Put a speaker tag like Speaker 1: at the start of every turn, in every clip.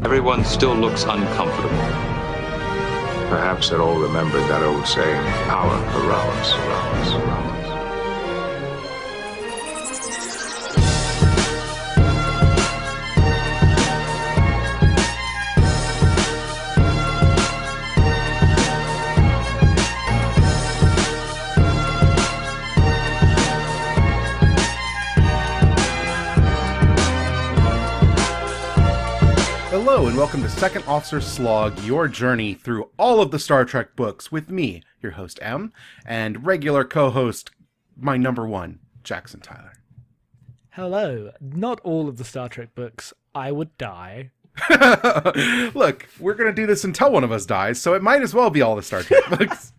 Speaker 1: Everyone still looks uncomfortable.
Speaker 2: Perhaps they're all remembered that old saying, power corrupts.
Speaker 3: Hello and welcome to Second Officer Slog, your journey through all of the Star Trek books with me, your host M, and regular co-host, my number one, Jackson Tyler.
Speaker 4: Hello. Not all of the Star Trek books. I would die.
Speaker 3: Look, we're going to do this until one of us dies, so it might as well be all the Star Trek books.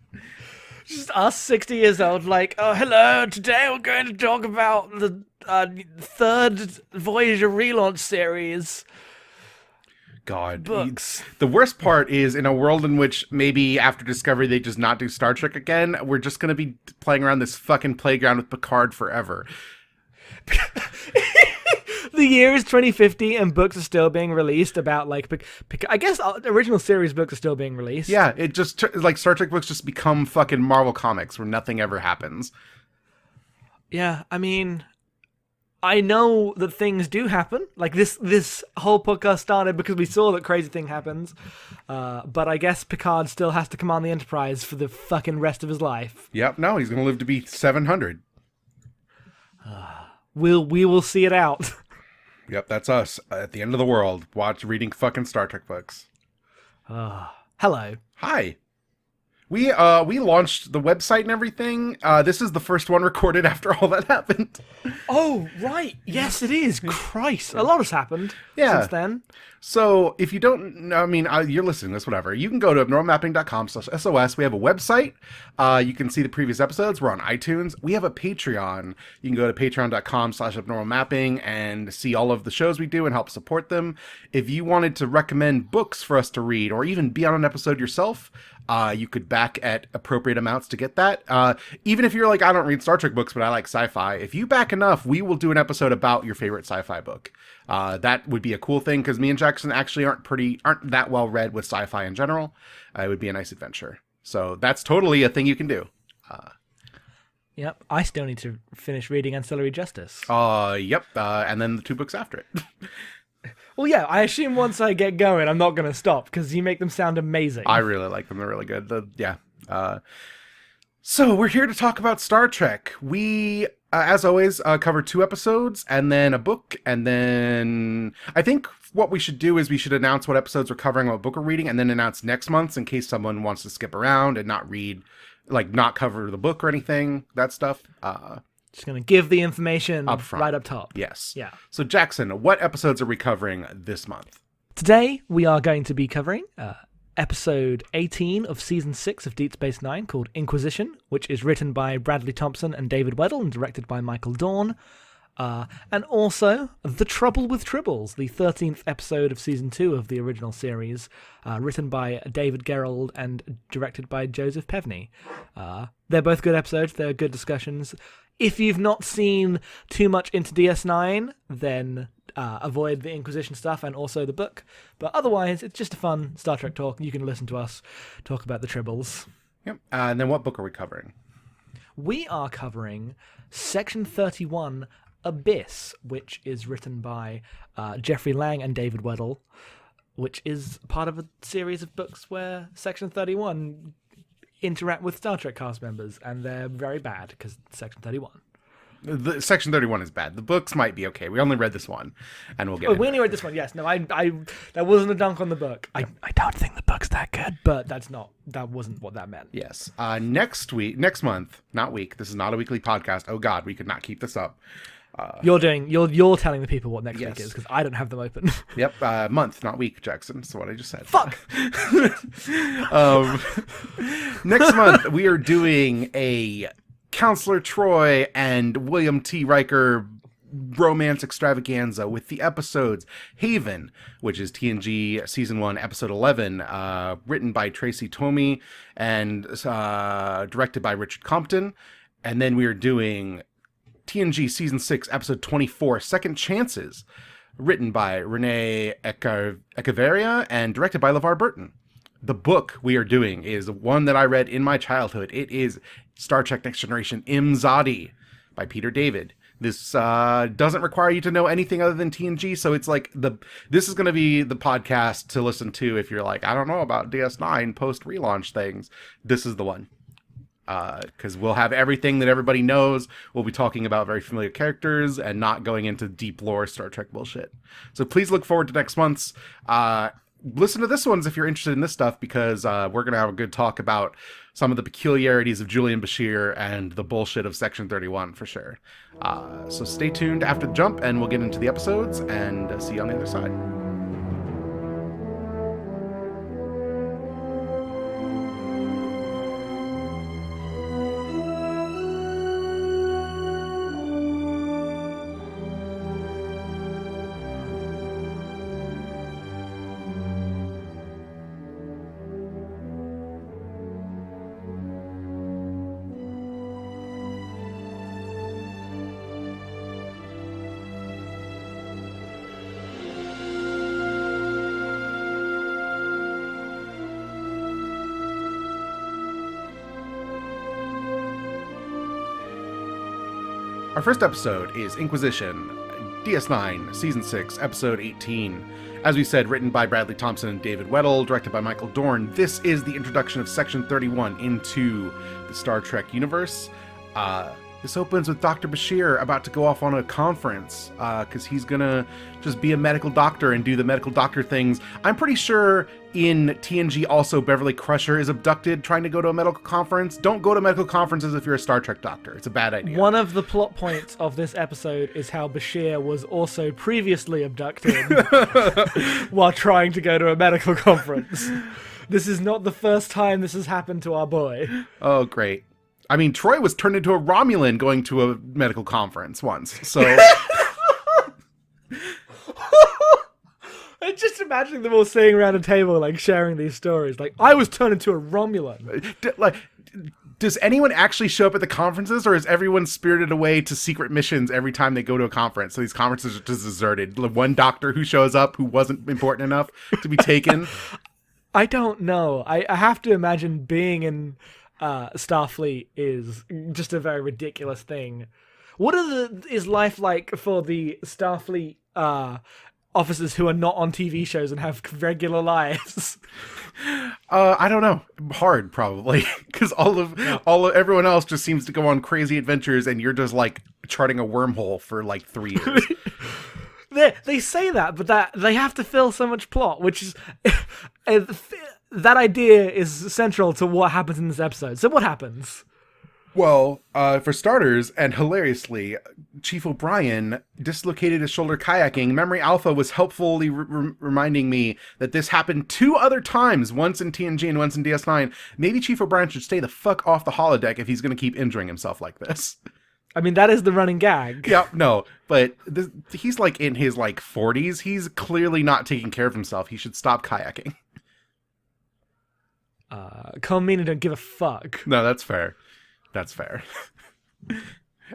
Speaker 4: Just us 60 years old, like, oh, hello, today we're going to talk about the third Voyager relaunch series.
Speaker 3: God.
Speaker 4: Books.
Speaker 3: The worst part is, in a world in which maybe after Discovery they just not do Star Trek again, we're just going to be playing around this fucking playground with Picard forever.
Speaker 4: The year is 2050 and books are still being released about, like, I guess original series books are still being released.
Speaker 3: Yeah, it just, like, Star Trek books just become fucking Marvel comics where nothing ever happens.
Speaker 4: Yeah, I mean, I know that things do happen. Like, this whole podcast started because we saw that crazy thing happens. But I guess Picard still has to command the Enterprise for the fucking rest of his life.
Speaker 3: Yep, no, he's going to live to be 700.
Speaker 4: We will see it out.
Speaker 3: Yep, that's us at the end of the world, reading fucking Star Trek books.
Speaker 4: Hello.
Speaker 3: Hi. We launched the website and everything. This is the first one recorded after all that happened.
Speaker 4: Oh, right. Yes, it is. Christ. A lot has happened since then.
Speaker 3: So if you don't know, I mean, you're listening to this, whatever. You can go to abnormalmapping.com/SOS. We have a website. You can see the previous episodes. We're on iTunes. We have a Patreon. You can go to patreon.com/abnormalmapping and see all of the shows we do and help support them. If you wanted to recommend books for us to read or even be on an episode yourself, you could back at appropriate amounts to get that. Even if you're like, I don't read Star Trek books, but I like sci-fi. If you back enough, we will do an episode about your favorite sci-fi book. That would be a cool thing because me and Jackson actually aren't that well read with sci-fi in general. It would be a nice adventure. So that's totally a thing you can do.
Speaker 4: Yep. I still need to finish reading Ancillary Justice.
Speaker 3: Yep. And then the 2 books after it.
Speaker 4: Well, yeah, I assume once I get going, I'm not going to stop, because you make them sound amazing.
Speaker 3: I really like them. They're really good. So we're here to talk about Star Trek. We, as always, cover 2 episodes, and then a book, and then I think what we should do is we should announce what episodes we're covering, what book we're reading, and then announce next month's in case someone wants to skip around and not read, like, not cover the book or anything, that stuff.
Speaker 4: Just going to give the information
Speaker 3: up front.
Speaker 4: Right up top.
Speaker 3: Yes.
Speaker 4: Yeah.
Speaker 3: So, Jackson, what episodes are we covering this month?
Speaker 4: Today, we are going to be covering episode 18 of season 6 of Deep Space Nine, called Inquisition, which is written by Bradley Thompson and David Weddle and directed by Michael Dorn. And also, The Trouble with Tribbles, the 13th episode of season 2 of the original series, written by David Gerrold and directed by Joseph Pevney. They're both good episodes. They're good discussions. If you've not seen too much into DS9, then avoid the Inquisition stuff and also the book. But otherwise, it's just a fun Star Trek talk. You can listen to us talk about the Tribbles.
Speaker 3: Yep. And then what book are we covering?
Speaker 4: We are covering Section 31, Abyss, which is written by Jeffrey Lang and David Weddle, which is part of a series of books where Section 31 interact with Star Trek cast members, and they're very bad because Section 31.
Speaker 3: The Section 31 is bad. The books might be okay. We only read this one, and we'll get.
Speaker 4: We only read this one. Yes. No. I. That wasn't a dunk on the book. I don't think the book's that good, but that wasn't what that meant.
Speaker 3: Yes. Next month, not week. This is not a weekly podcast. Oh God, we could not keep this up.
Speaker 4: You're telling the people what next week is because I don't have them open.
Speaker 3: Yep, month, not week, Jackson. That's what I just said.
Speaker 4: Fuck.
Speaker 3: Next month we are doing a Counselor Troy and William T. Riker romance extravaganza with the episodes Haven, which is TNG Season 1, Episode 11, written by Tracy Tomei and directed by Richard Compton. And then we are doing TNG Season 6, Episode 24, Second Chances, written by Renee Echeverria and directed by LeVar Burton. The book we are doing is one that I read in my childhood. It is Star Trek Next Generation Imzadi by Peter David. This doesn't require you to know anything other than TNG, so it's like this is going to be the podcast to listen to if you're like, I don't know about DS9 post-relaunch things. This is the one. Because we'll have everything that everybody knows. We'll be talking about very familiar characters and not going into deep lore Star Trek bullshit. So please look forward to next month's. Listen to this ones if you're interested in this stuff, because we're going to have a good talk about some of the peculiarities of Julian Bashir and the bullshit of Section 31 for sure. So stay tuned after the jump and we'll get into the episodes and see you on the other side. Our first episode is Inquisition, DS9, Season 6, Episode 18. As we said, written by Bradley Thompson and David Weddle, directed by Michael Dorn. This is the introduction of Section 31 into the Star Trek universe. This opens with Dr. Bashir about to go off on a conference, because he's gonna just be a medical doctor and do the medical doctor things. I'm pretty sure in TNG also Beverly Crusher is abducted trying to go to a medical conference. Don't go to medical conferences if you're a Star Trek doctor. It's a bad idea.
Speaker 4: One of the plot points of this episode is how Bashir was also previously abducted while trying to go to a medical conference. This is not the first time this has happened to our boy.
Speaker 3: Oh, great. I mean, Troy was turned into a Romulan going to a medical conference once, so...
Speaker 4: I'm just imagining them all sitting around a table, like, sharing these stories. Like, I was turned into a Romulan.
Speaker 3: Does anyone actually show up at the conferences, or is everyone spirited away to secret missions every time they go to a conference? So these conferences are just deserted. The one doctor who shows up who wasn't important enough to be taken?
Speaker 4: I don't know. I have to imagine being in... Starfleet is just a very ridiculous thing. What is life like for the Starfleet officers who are not on TV shows and have regular lives?
Speaker 3: I don't know. Hard, probably, because everyone else just seems to go on crazy adventures, and you're just like charting a wormhole for like 3 years.
Speaker 4: They say that, but that they have to fill so much plot, which is. That idea is central to what happens in this episode. So what happens?
Speaker 3: Well, for starters, and hilariously, Chief O'Brien dislocated his shoulder kayaking. Memory Alpha was helpfully reminding me that this happened 2 other times, once in TNG and once in DS9. Maybe Chief O'Brien should stay the fuck off the holodeck if he's going to keep injuring himself like this.
Speaker 4: I mean, that is the running gag.
Speaker 3: Yeah, no, but he's like in his like 40s. He's clearly not taking care of himself. He should stop kayaking.
Speaker 4: Comina don't give a fuck.
Speaker 3: No, that's fair. That's fair.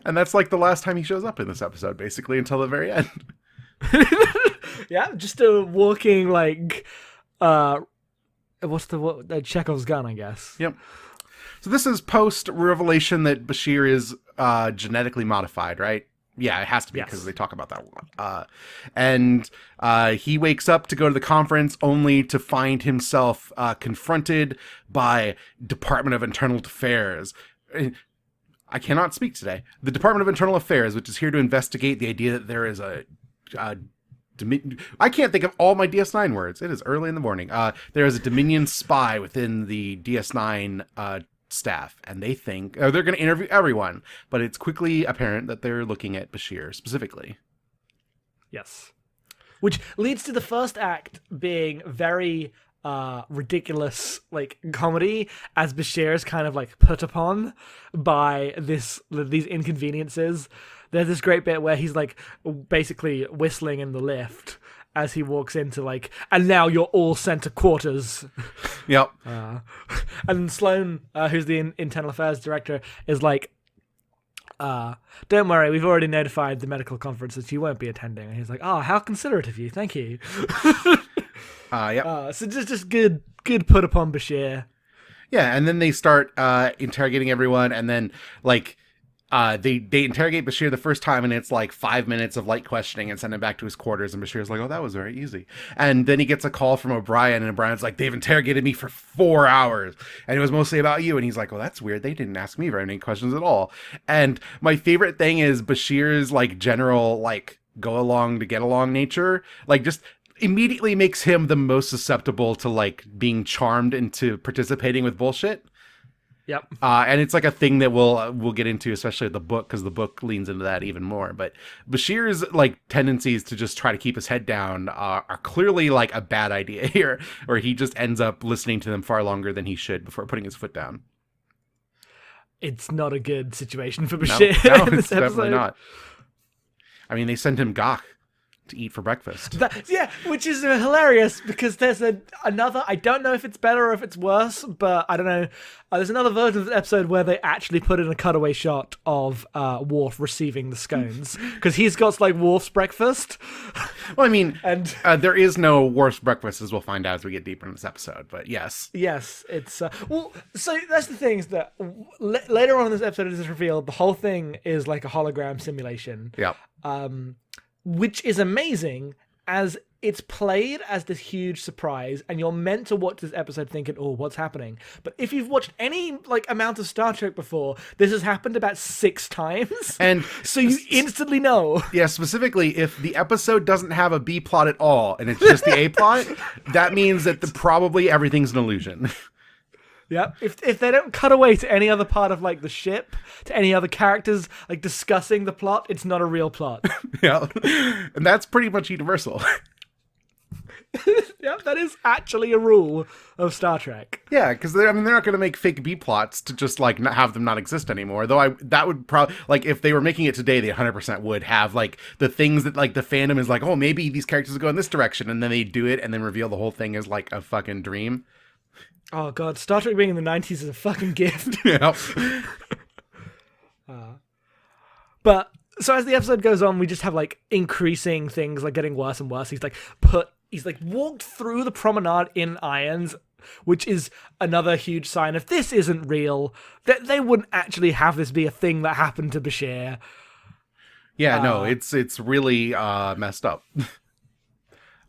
Speaker 3: And that's like the last time he shows up in this episode, basically, until the very end.
Speaker 4: Yeah, just a walking, like, Chekhov's gun, I guess.
Speaker 3: Yep. So this is post-revelation that Bashir is genetically modified, right? Yeah, it has to be, because they talk about that a lot. And he wakes up to go to the conference only to find himself confronted by Department of Internal Affairs. I cannot speak today. The Department of Internal Affairs, which is here to investigate the idea that there is I can't think of all my DS9 words. It is early in the morning. There is a Dominion spy within the DS9 staff, and they think they're going to interview everyone, but it's quickly apparent that they're looking at Bashir specifically.
Speaker 4: Yes. Which leads to the first act being very ridiculous, like, comedy, as Bashir is kind of like put upon by these inconveniences. There's this great bit where he's like basically whistling in the lift as he walks into, like, and now you're all sent to quarters.
Speaker 3: Yep.
Speaker 4: And Sloan, who's the internal affairs director, is like, Don't worry, we've already notified the medical conference that you won't be attending. And he's like, oh, how considerate of you, thank you.
Speaker 3: Yep.
Speaker 4: So just good put upon Bashir.
Speaker 3: Yeah, and then they start interrogating everyone, and then like they interrogate Bashir the first time, and it's like 5 minutes of light questioning and send him back to his quarters, and Bashir's like, oh, that was very easy. And then he gets a call from O'Brien, and O'Brien's like, they've interrogated me for 4 hours, and it was mostly about you. And he's like, well, that's weird, they didn't ask me very many questions at all. And my favorite thing is Bashir's like general like go along to get along nature, like just immediately makes him the most susceptible to like being charmed into participating with bullshit.
Speaker 4: Yep.
Speaker 3: And it's like a thing that we'll get into, especially with the book, because the book leans into that even more. But Bashir's like tendencies to just try to keep his head down are clearly like a bad idea here, or he just ends up listening to them far longer than he should before putting his foot down.
Speaker 4: It's not a good situation for Bashir.
Speaker 3: No,
Speaker 4: in
Speaker 3: it's
Speaker 4: this episode.
Speaker 3: definitely not. I mean, they sent him Gok to eat for breakfast.
Speaker 4: Which is hilarious because there's another, I don't know if it's better or if it's worse, but I don't know. There's another version of the episode where they actually put in a cutaway shot of Worf receiving the scones because he's got like Worf's breakfast.
Speaker 3: Well, I mean,
Speaker 4: and
Speaker 3: there is no Worf's breakfast, as we'll find out as we get deeper in this episode, but yes.
Speaker 4: Yes, it's well. So that's the thing is that later on in this episode, it is revealed the whole thing is like a hologram simulation.
Speaker 3: Yep.
Speaker 4: Which is amazing as it's played as this huge surprise, and you're meant to watch this episode thinking, oh, what's happening? But if you've watched any like amount of Star Trek before, this has happened about 6 times.
Speaker 3: And
Speaker 4: so you instantly know.
Speaker 3: Yeah, specifically, if the episode doesn't have a B plot at all, and it's just the A plot, that means that probably everything's an illusion.
Speaker 4: Yep. If they don't cut away to any other part of like the ship, to any other characters like discussing the plot, it's not a real plot.
Speaker 3: Yeah. And that's pretty much universal.
Speaker 4: Yeah, that is actually a rule of Star Trek.
Speaker 3: Yeah, because they're not going to make fake B plots to just like not have them not exist anymore. Though that would probably, like, if they were making it today, they 100% would have like the things that like the fandom is like, oh, maybe these characters will go in this direction, and then they do it and then reveal the whole thing is like a fucking dream.
Speaker 4: Oh god, Star Trek being in the 90s is a fucking gift.
Speaker 3: Yep.
Speaker 4: But so as the episode goes on, we just have like increasing things like getting worse and worse. He's like walked through the promenade in irons, which is another huge sign of this isn't real. That they wouldn't actually have this be a thing that happened to Bashir.
Speaker 3: Yeah, no, it's really messed up.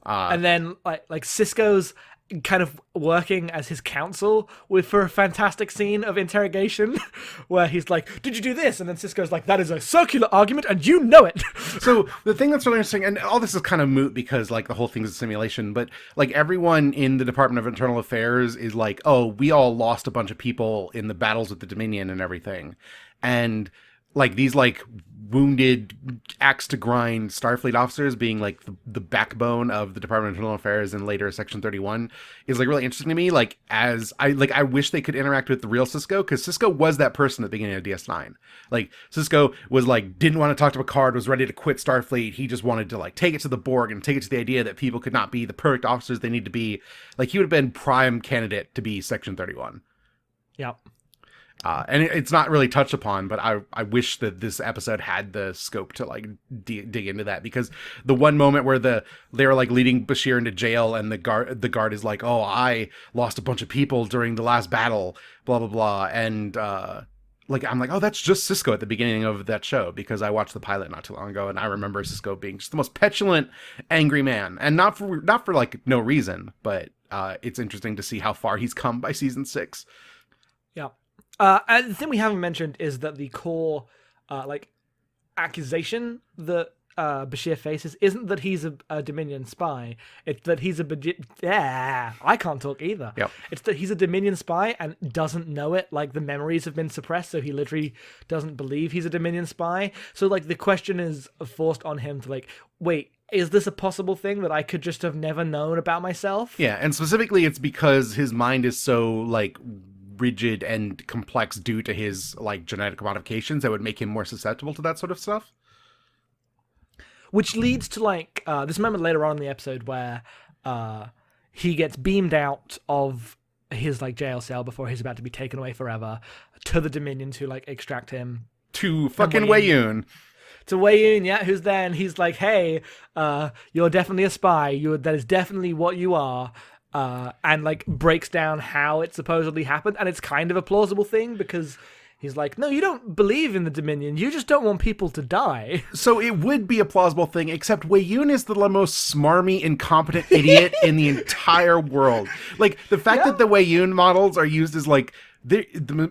Speaker 4: And then like Sisko's kind of working as his counsel for a fantastic scene of interrogation where he's like, did you do this? And then Sisko's like, that is a circular argument and you know it.
Speaker 3: So the thing that's really interesting, and all this is kind of moot because like the whole thing's a simulation, but like everyone in the Department of Internal Affairs is like, oh, we all lost a bunch of people in the battles with the Dominion and everything. And like these like wounded axe to grind Starfleet officers being like the backbone of the Department of Internal Affairs and later Section 31 is like really interesting to me. Like as I wish they could interact with the real Sisko, because Sisko was that person at the beginning of DS9. Like Sisko was like, didn't want to talk to Picard, was ready to quit Starfleet. He just wanted to like take it to the Borg and take it to the idea that people could not be the perfect officers they need to be. Like he would have been prime candidate to be Section 31.
Speaker 4: Yep.
Speaker 3: And it's not really touched upon, but I wish that this episode had the scope to like dig into that, because the one moment where they were like leading Bashir into jail and the guard is like, oh, I lost a bunch of people during the last battle, blah blah blah, and like I'm like, oh, that's just Sisko at the beginning of that show, because I watched the pilot not too long ago and I remember Sisko being just the most petulant, angry man, and not for like no reason, but it's interesting to see how far he's come by season 6.
Speaker 4: Yeah. And the thing we haven't mentioned is that the core, like, accusation that Bashir faces isn't that he's a Dominion spy. It's that he's I can't talk either.
Speaker 3: Yep.
Speaker 4: It's that he's a Dominion spy and doesn't know it. Like, the memories have been suppressed, so he literally doesn't believe he's a Dominion spy. So, like, the question is forced on him to, like, wait, is this a possible thing that I could just have never known about myself?
Speaker 3: Yeah, and specifically it's because his mind is so, like, rigid and complex due to his like genetic modifications that would make him more susceptible to that sort of stuff.
Speaker 4: Which leads to like this moment later on in the episode where he gets beamed out of his like jail cell before he's about to be taken away forever to the Dominion to like extract him
Speaker 3: to fucking Weyoon.
Speaker 4: To Weyoon, yeah, who's there, and he's like, hey, you're definitely a spy. That is definitely what you are. And like breaks down how it supposedly happened. And it's kind of a plausible thing because he's like, no, you don't believe in the Dominion. You just don't want people to die.
Speaker 3: So it would be a plausible thing, except Weyoon is the most smarmy, incompetent idiot in the entire world. Like, the fact that the Weyoon models are used as, like, the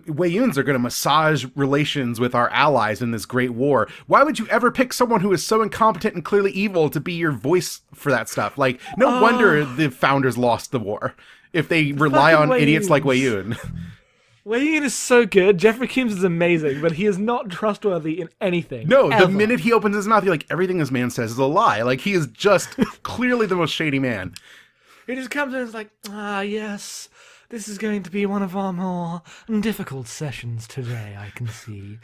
Speaker 3: Weyoons are going to massage relations with our allies in this great war. Why would you ever pick someone who is so incompetent and clearly evil to be your voice for that stuff? Like, no wonder the founders lost the war if they rely on idiots like Weyoon.
Speaker 4: Weyoon is so good. Jeffrey Combs is amazing, but he is not trustworthy in anything.
Speaker 3: No,
Speaker 4: ever.
Speaker 3: The minute he opens his mouth, you're like, everything this man says is a lie. Like, he is just clearly the most shady man.
Speaker 4: He just comes in and is like, yes, this is going to be one of our more difficult sessions today, I can see.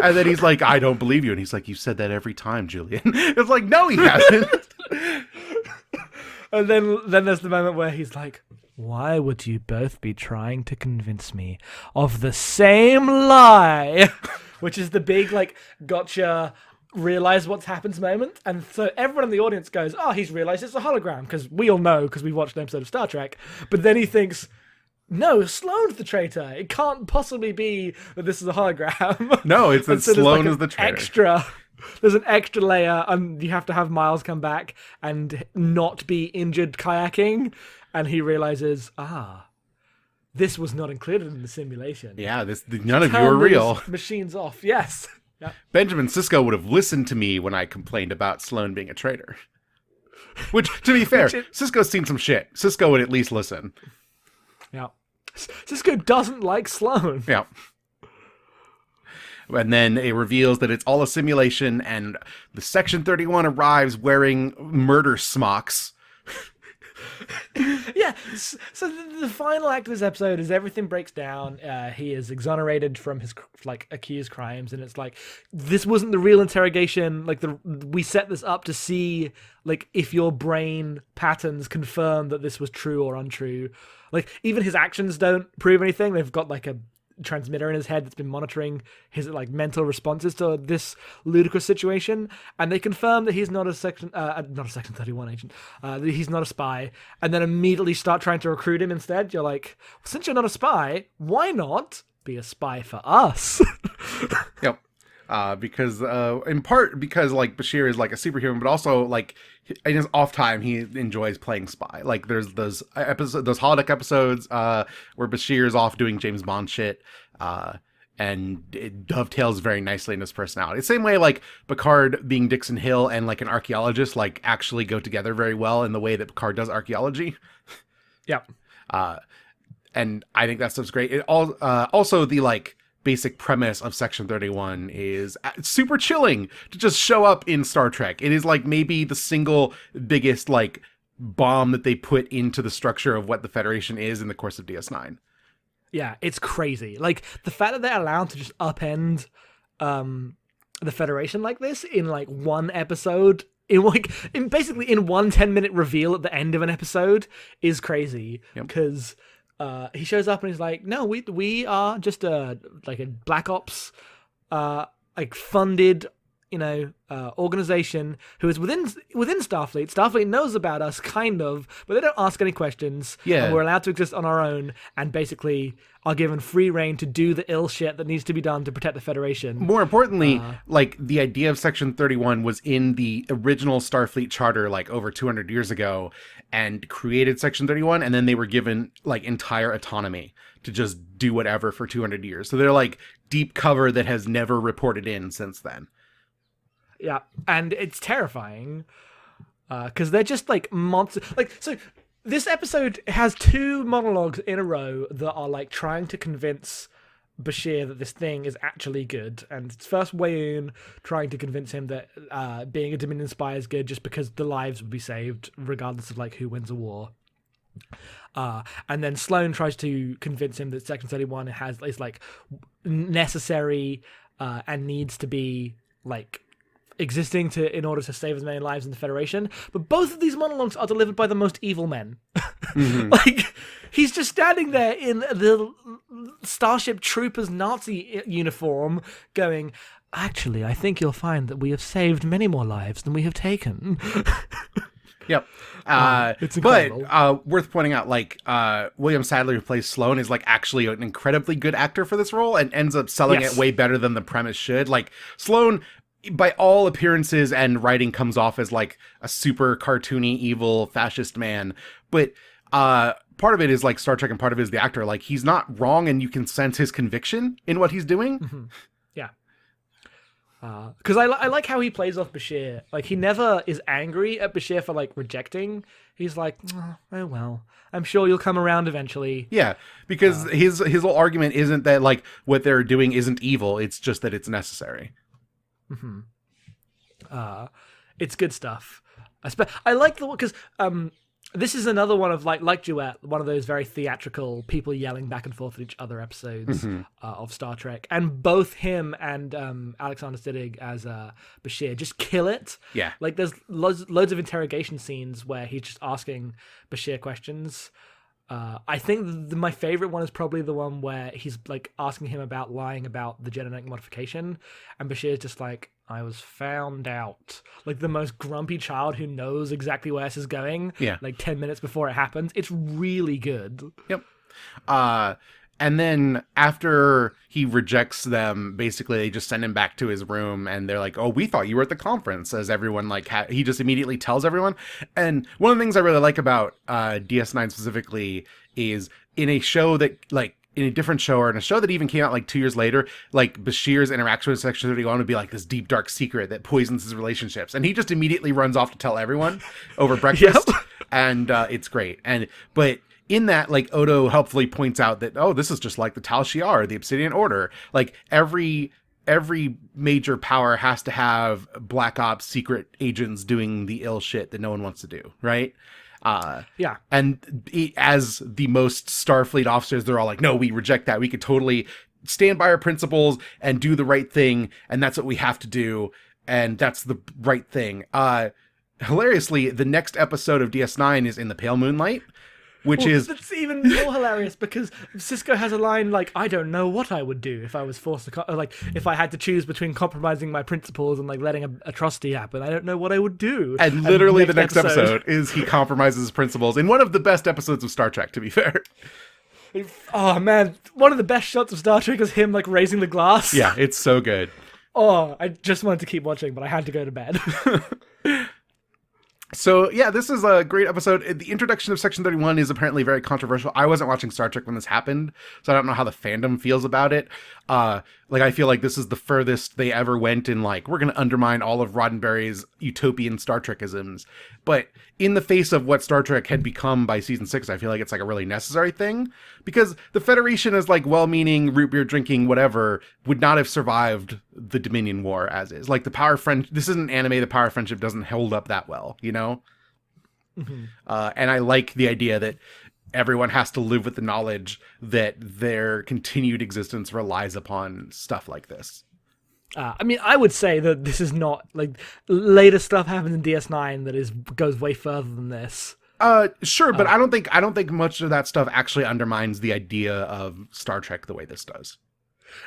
Speaker 3: And then he's like, I don't believe you. And he's like, you said that every time, Julian. It's like, no, he hasn't.
Speaker 4: And then there's the moment where he's like, why would you both be trying to convince me of the same lie? Which is the big, like, gotcha, realize what's happened moment. And so everyone in the audience goes, oh, he's realized it's a hologram, because we all know, because we watched an episode of Star Trek. But then he thinks, no, Sloane's the traitor. It can't possibly be that this is a hologram.
Speaker 3: No, it's that Sloane is the traitor.
Speaker 4: There's an extra layer, and you have to have Miles come back and not be injured kayaking. And he realizes, this was not included in the simulation.
Speaker 3: Yeah, none of you are real.
Speaker 4: Machines off, yes. Yep.
Speaker 3: Benjamin Sisko would have listened to me when I complained about Sloane being a traitor. Which, to be fair, Sisko's seen some shit. Sisko would at least listen.
Speaker 4: Yeah. Sisko doesn't like Sloane.
Speaker 3: Yeah. And then it reveals that it's all a simulation, and the Section 31 arrives wearing murder smocks.
Speaker 4: Yeah, so the final act of this episode is everything breaks down. He is exonerated from his accused crimes, and it's like, this wasn't the real interrogation. Like, we set this up to see like if your brain patterns confirm that this was true or untrue. Like, even his actions don't prove anything. They've got like a transmitter in his head that's been monitoring his like mental responses to this ludicrous situation, and they confirm that he's not a Section 31 agent, that he's not a spy, and then immediately start trying to recruit him instead. You're like, since you're not a spy, why not be a spy for us?
Speaker 3: Yep. Because in part because like Bashir is like a superhuman, but also like in his off time he enjoys playing spy. Like there's those holodeck episodes where Bashir is off doing James Bond shit, and it dovetails very nicely in his personality. Same way like Picard being Dixon Hill and like an archaeologist like actually go together very well in the way that Picard does archaeology.
Speaker 4: Yep.
Speaker 3: And I think that stuff's great. It also the like basic premise of Section 31 is super chilling to just show up in Star Trek. It is like maybe the single biggest like bomb that they put into the structure of what the Federation is in the course of DS9.
Speaker 4: Yeah, it's crazy. Like the fact that they're allowed to just upend the Federation like this in like one episode, in basically in one 10-minute reveal at the end of an episode is crazy. Because he shows up and he's like, no, we are just like a Black Ops like funded, organization who is within Starfleet. Starfleet knows about us, kind of, but they don't ask any questions.
Speaker 3: Yeah.
Speaker 4: And we're allowed to exist on our own and basically are given free reign to do the ill shit that needs to be done to protect the Federation.
Speaker 3: More importantly, like the idea of Section 31 was in the original Starfleet charter like over 200 years ago and created Section 31, and then they were given like entire autonomy to just do whatever for 200 years. So they're like deep cover that has never reported in since then.
Speaker 4: Yeah, and it's terrifying because they're just like monsters. Like, so this episode has two monologues in a row that are like trying to convince Bashir that this thing is actually good. And it's first Weyoon trying to convince him that being a Dominion spy is good just because the lives would be saved regardless of like who wins a war. And then Sloane tries to convince him that Section 31 is like necessary and needs to be like existing in order to save as many lives in the Federation. But both of these monologues are delivered by the most evil men. Mm-hmm. Like, He's just standing there in the Starship Troopers Nazi uniform going, actually, I think you'll find that we have saved many more lives than we have taken.
Speaker 3: Yep.
Speaker 4: It's incredible.
Speaker 3: But worth pointing out, like, William Sadler, who plays Sloan, is like actually an incredibly good actor for this role and ends up selling it way better than the premise should. Like, Sloan, by all appearances and writing, comes off as like a super cartoony, evil, fascist man. But part of it is like Star Trek and part of it is the actor. Like, he's not wrong and you can sense his conviction in what he's doing.
Speaker 4: Mm-hmm. Yeah. Because I like how he plays off Bashir. Like, he never is angry at Bashir for, like, rejecting. He's like, oh well, I'm sure you'll come around eventually.
Speaker 3: Yeah, because his whole argument isn't that, like, what they're doing isn't evil. It's just that it's necessary.
Speaker 4: Mm-hmm. It's good stuff. I like the because this is another one of like Duet, one of those very theatrical people yelling back and forth at each other episodes of Star Trek, and both him and Alexander Siddig as Bashir just kill it.
Speaker 3: Yeah,
Speaker 4: like there's loads of interrogation scenes where he's just asking Bashir questions. I think my favorite one is probably the one where he's like asking him about lying about the genetic modification, and Bashir's just like, I was found out. Like the most grumpy child who knows exactly where this is going.
Speaker 3: Yeah.
Speaker 4: Like 10 minutes before it happens. It's really good.
Speaker 3: Yep. And then after he rejects them, basically they just send him back to his room and they're like, oh, we thought you were at the conference, as everyone like, he just immediately tells everyone. And one of the things I really like about DS9 specifically is in a show that like, in a different show or in a show that even came out like 2 years later, like Bashir's interaction with Section 31 would be like this deep, dark secret that poisons his relationships. And he just immediately runs off to tell everyone over breakfast. And it's great. But in that, like, Odo helpfully points out that, oh, this is just like the Tal Shiar, the Obsidian Order. Like every major power has to have black ops secret agents doing the ill shit that no one wants to do. Right. And as the most Starfleet officers, they're all like, no, we reject that. We could totally stand by our principles and do the right thing. And that's what we have to do. And that's the right thing. Hilariously, the next episode of DS9 is in the pale moonlight, which
Speaker 4: that's even more hilarious because Sisko has a line like, I don't know what I would do if I was forced to, like, if I had to choose between compromising my principles and like letting an atrocity happen. I don't know what I would do.
Speaker 3: And literally the next episode is he compromises his principles in one of the best episodes of Star Trek, to be fair.
Speaker 4: Oh man, one of the best shots of Star Trek is him like raising the glass.
Speaker 3: Yeah, it's so good.
Speaker 4: Oh, I just wanted to keep watching, but I had to go to bed.
Speaker 3: So, yeah, this is a great episode. The introduction of Section 31 is apparently very controversial. I wasn't watching Star Trek when this happened, so I don't know how the fandom feels about it. Like, I feel like this is the furthest they ever went in, like, we're going to undermine all of Roddenberry's utopian Star Trek-isms. But in the face of what Star Trek had become by season 6, I feel like it's, like, a really necessary thing. Because the Federation is, like, well-meaning, root beer drinking, whatever, would not have survived the Dominion War as is. Like, this isn't anime, the power of friendship doesn't hold up that well, you know? Mm-hmm. And I like the idea that everyone has to live with the knowledge that their continued existence relies upon stuff like this.
Speaker 4: I mean, I would say that this is not, like, later stuff happens in DS9 that goes way further than this.
Speaker 3: Sure, but I don't think much of that stuff actually undermines the idea of Star Trek the way this does.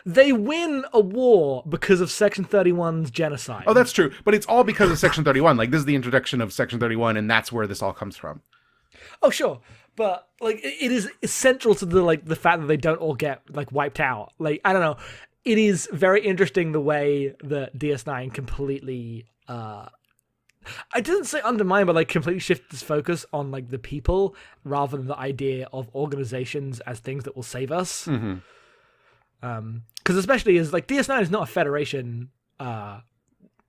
Speaker 4: They win a war because of Section 31's genocide.
Speaker 3: Oh, that's true, but it's all because of Section 31. Like, this is the introduction of Section 31, and that's where this all comes from.
Speaker 4: Oh, sure. But, like, it is essential to the fact that they don't all get, like, wiped out. Like, I don't know. It is very interesting the way that DS9 completely, I didn't say undermine, but, like, completely shift its focus on, like, the people rather than the idea of organizations as things that will save us.
Speaker 3: Mm-hmm.
Speaker 4: Because especially as, like, DS9 is not a Federation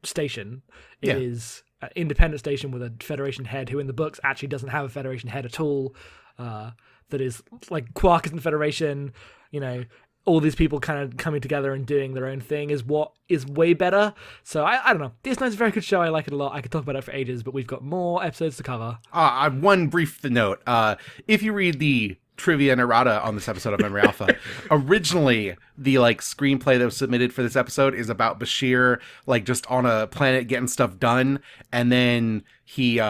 Speaker 4: station. It is an independent station with a Federation head who in the books actually doesn't have a Federation head at all. That is, like, Quark isn't Federation, you know, all these people kind of coming together and doing their own thing is what is way better. So I don't know. DS9 is a very good show. I like it a lot. I could talk about it for ages, but we've got more episodes to cover.
Speaker 3: One brief note. If you read the trivia and errata on this episode of Memory Alpha. Originally, the screenplay that was submitted for this episode is about Bashir just on a planet getting stuff done, and then he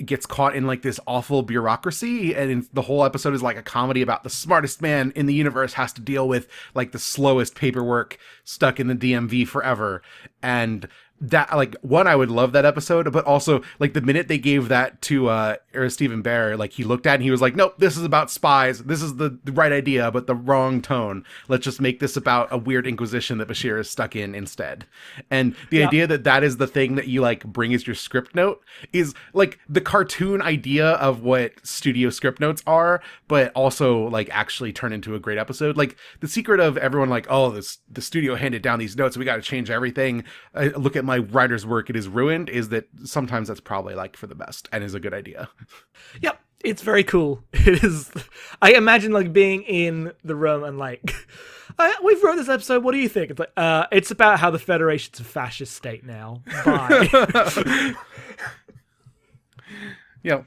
Speaker 3: gets caught in this awful bureaucracy, and the whole episode is a comedy about the smartest man in the universe has to deal with the slowest paperwork stuck in the DMV forever. And that one, I would love that episode, but also the minute they gave that to Stephen Bear, he looked at it and he was like, nope, this is about spies, this is the right idea but the wrong tone, let's just make this about a weird Inquisition that Bashir is stuck in instead. And the idea that is the thing that you bring as your script note is the cartoon idea of what studio script notes are, but also actually turn into a great episode. The secret of everyone the studio handed down these notes, we got to change everything, look at my writer's work, it is ruined, is that sometimes that's probably for the best and is a good idea.
Speaker 4: Yep, it's very cool. It is. I imagine being in the room and we've wrote this episode, what do you think? It's it's about how the Federation's a fascist state now. Bye.
Speaker 3: Yeah.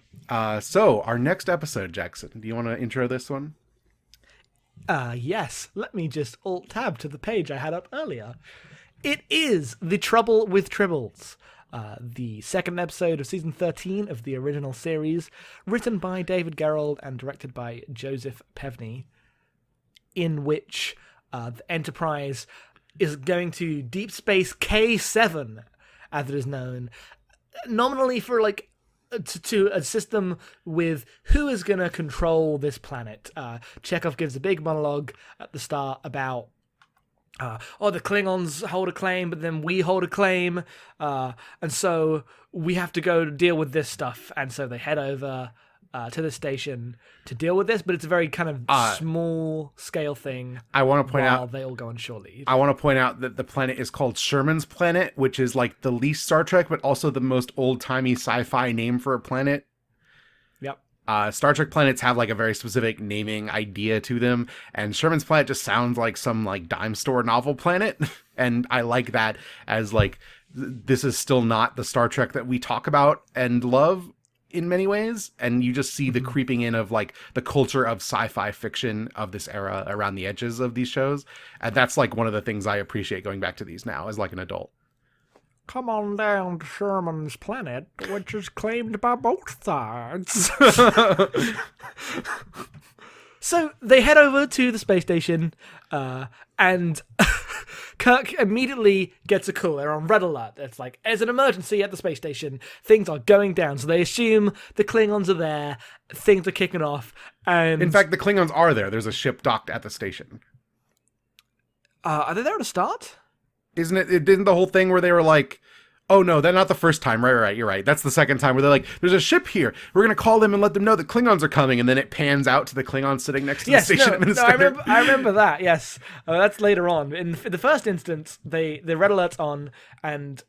Speaker 3: So our next episode, Jackson, do you want to intro this one?
Speaker 4: Yes. Let me just alt-tab to the page I had up earlier. It is The Trouble with Tribbles, the second episode of Season 13 of the original series, written by David Gerrold and directed by Joseph Pevney, in which the Enterprise is going to Deep Space K7, as it is known, nominally for to a system with who is going to control this planet. Chekhov gives a big monologue at the start about the Klingons hold a claim, but then we hold a claim, and so we have to go deal with this stuff. And so they head over to the station to deal with this, but it's a very kind of small scale thing.
Speaker 3: I want to point out
Speaker 4: they all go on shore leave.
Speaker 3: I want to point out that the planet is called Sherman's Planet, which is the least Star Trek, but also the most old-timey sci-fi name for a planet.
Speaker 4: Yep.
Speaker 3: Star Trek planets have a very specific naming idea to them, and Sherman's Planet just sounds like some dime store novel planet, and I like that as this is still not the Star Trek that we talk about and love in many ways, and you just see the creeping in of the culture of sci-fi fiction of this era around the edges of these shows, and that's one of the things I appreciate going back to these now as an adult.
Speaker 4: Come on down to Sherman's Planet, which is claimed by both sides. So they head over to the space station, and Kirk immediately gets a call. They're on red alert. It's there's an emergency at the space station. Things are going down. So they assume the Klingons are there. Things are kicking off. And
Speaker 3: in fact, the Klingons are there. There's a ship docked at the station.
Speaker 4: Are they there at a start?
Speaker 3: Isn't it? It didn't the whole thing where they were oh no, that's not the first time. Right, you're right. That's the second time where they're there's a ship here. We're going to call them and let them know that Klingons are coming. And then it pans out to the Klingons sitting next to the station administrator.
Speaker 4: No, I remember that, yes. That's later on. In the first instance, the red alert's on, and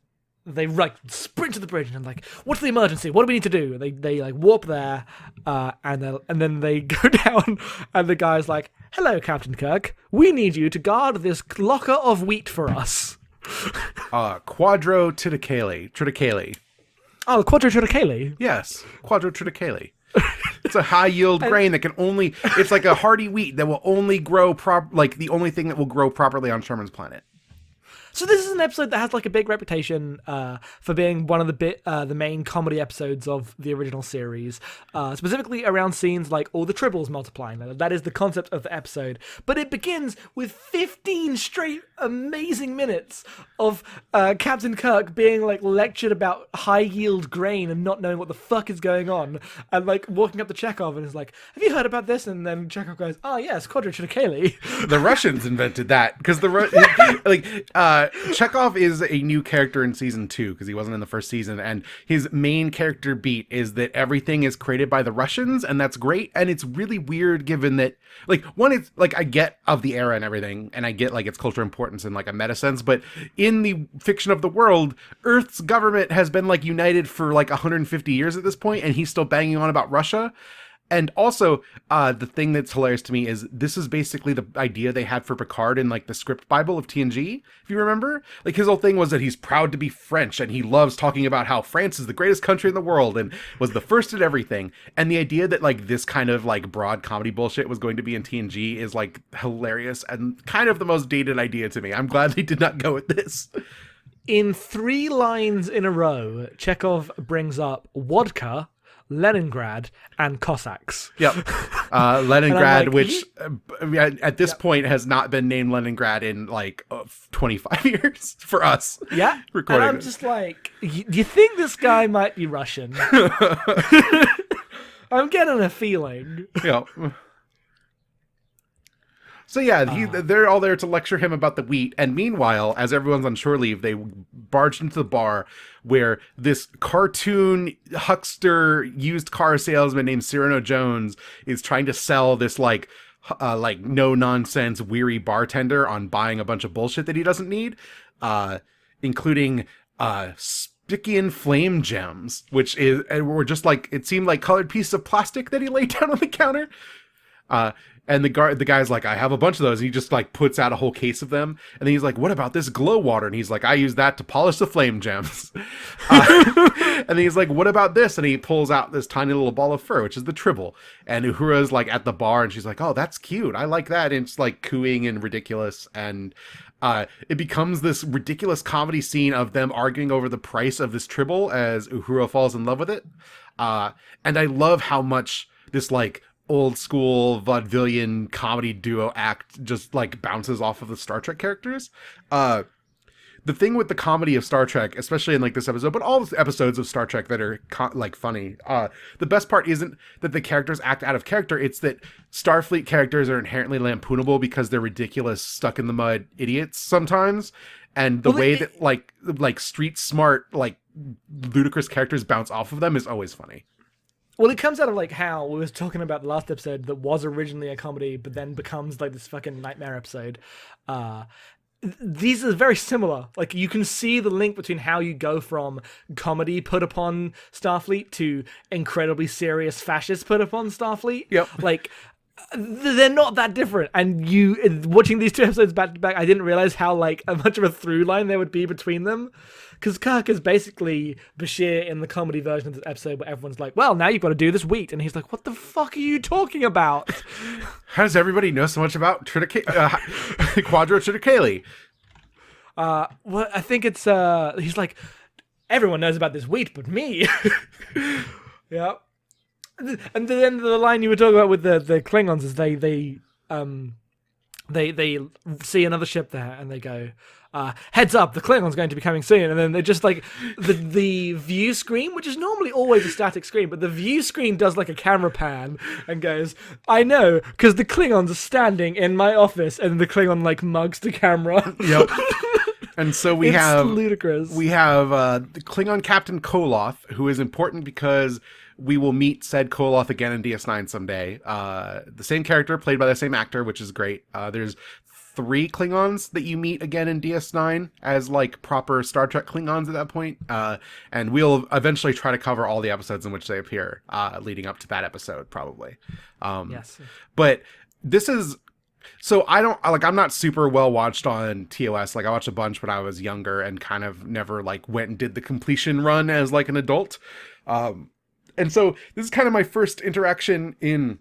Speaker 4: they sprint to the bridge and what's the emergency? What do we need to do? They warp there, and then they go down, and the guy's hello, Captain Kirk. We need you to guard this locker of wheat for us.
Speaker 3: Quadro triticale.
Speaker 4: Oh, quadro triticale?
Speaker 3: Yes, quadro triticale. It's a high yield grain that can only, it's like a hardy wheat that will only grow the only thing that will grow properly on Sherman's Planet.
Speaker 4: So this is an episode that has a big reputation for being one of the main comedy episodes of the original series, specifically around scenes all the Tribbles multiplying. That is the concept of the episode. But it begins with 15 straight amazing minutes of Captain Kirk being lectured about high yield grain and not knowing what the fuck is going on, and walking up to Chekhov and is have you heard about this? And then Chekhov goes, oh yes, quadro triticale.
Speaker 3: The Russians invented that because Chekhov is a new character in season 2 because he wasn't in the first season, and his main character beat is that everything is created by the Russians, and that's great. And it's really weird given that one, it's I get of the era and everything, and I get its cultural importance in a meta sense, but in the fiction of the world, Earth's government has been united for 150 years at this point, and he's still banging on about Russia. And also, the thing that's hilarious to me is this is basically the idea they had for Picard in like the script Bible of TNG, if you remember. Like his whole thing was that he's proud to be French and he loves talking about how France is the greatest country in the world and was the first at everything. And the idea that like this kind of like broad comedy bullshit was going to be in TNG is like hilarious and kind of the most dated idea to me. I'm glad they did not go with this.
Speaker 4: In 3 lines in a row, Chekhov brings up vodka, Leningrad, and Cossacks.
Speaker 3: Yep. Leningrad,
Speaker 4: like,
Speaker 3: which at this point has not been named Leningrad in like 25 years for us.
Speaker 4: Yeah.
Speaker 3: Recording
Speaker 4: and I'm just like, do you think this guy might be Russian? I'm getting a feeling.
Speaker 3: Yeah. So yeah, they're all there to lecture him about the wheat. And meanwhile, as everyone's on shore leave, they barged into the bar where this cartoon huckster used car salesman named Cyrano Jones is trying to sell this like no nonsense weary bartender on buying a bunch of bullshit that he doesn't need, including Stygian flame gems, which were just like, it seemed like colored pieces of plastic that he laid down on the counter. And the guy's like, I have a bunch of those. And he just like puts out a whole case of them. And then he's like, what about this glow water? And he's like, I use that to polish the flame gems. And then he's like, what about this? And he pulls out this tiny little ball of fur, which is the Tribble. And Uhura's like at the bar and she's like, oh, that's cute. I like that. And it's like cooing and ridiculous. And it becomes this ridiculous comedy scene of them arguing over the price of this Tribble as Uhura falls in love with it. And I love how much this like old school vaudevillian comedy duo act just like bounces off of the Star Trek characters. The thing with the comedy of Star Trek, especially in like this episode, but all the episodes of Star Trek that are like funny, the best part isn't that the characters act out of character. It's that Starfleet characters are inherently lampoonable because they're ridiculous, stuck in the mud idiots sometimes. And the way that like street smart, like ludicrous characters bounce off of them is always funny.
Speaker 4: Well, it comes out of like how we was talking about the last episode that was originally a comedy, but then becomes like this fucking nightmare episode. These are very similar. Like you can see the link between how you go from comedy put upon Starfleet to incredibly serious fascists put upon Starfleet.
Speaker 3: Yep.
Speaker 4: Like they're not that different. And watching these 2 episodes back to back, I didn't realize how like a much of a through line there would be between them. Because Kirk is basically Bashir in the comedy version of this episode where everyone's like, well, now you've got to do this wheat. And he's like, what the fuck are you talking about?
Speaker 3: How does everybody know so much about Quadro Triticale?
Speaker 4: Well, I think it's, he's like, everyone knows about this wheat but me. Yeah. And then the line you were talking about with the Klingons is they see another ship there and they go, heads up, the Klingon's going to be coming soon. And then they're just like, the view screen, which is normally always a static screen, but the view screen does like a camera pan and goes, I know, because the Klingons are standing in my office, and the Klingon like mugs the camera.
Speaker 3: Yep. And so we have
Speaker 4: ludicrous.
Speaker 3: We have the Klingon Captain Koloth, who is important because we will meet said Koloth again in DS9 someday. The same character played by the same actor, which is great. There's 3 Klingons that you meet again in DS9 as like proper Star Trek Klingons at that point. And we'll eventually try to cover all the episodes in which they appear, leading up to that episode, probably.
Speaker 4: Yes.
Speaker 3: But this is, so I'm not super well watched on TOS. Like I watched a bunch when I was younger and kind of never like went and did the completion run as like an adult. And so this is kind of my first interaction in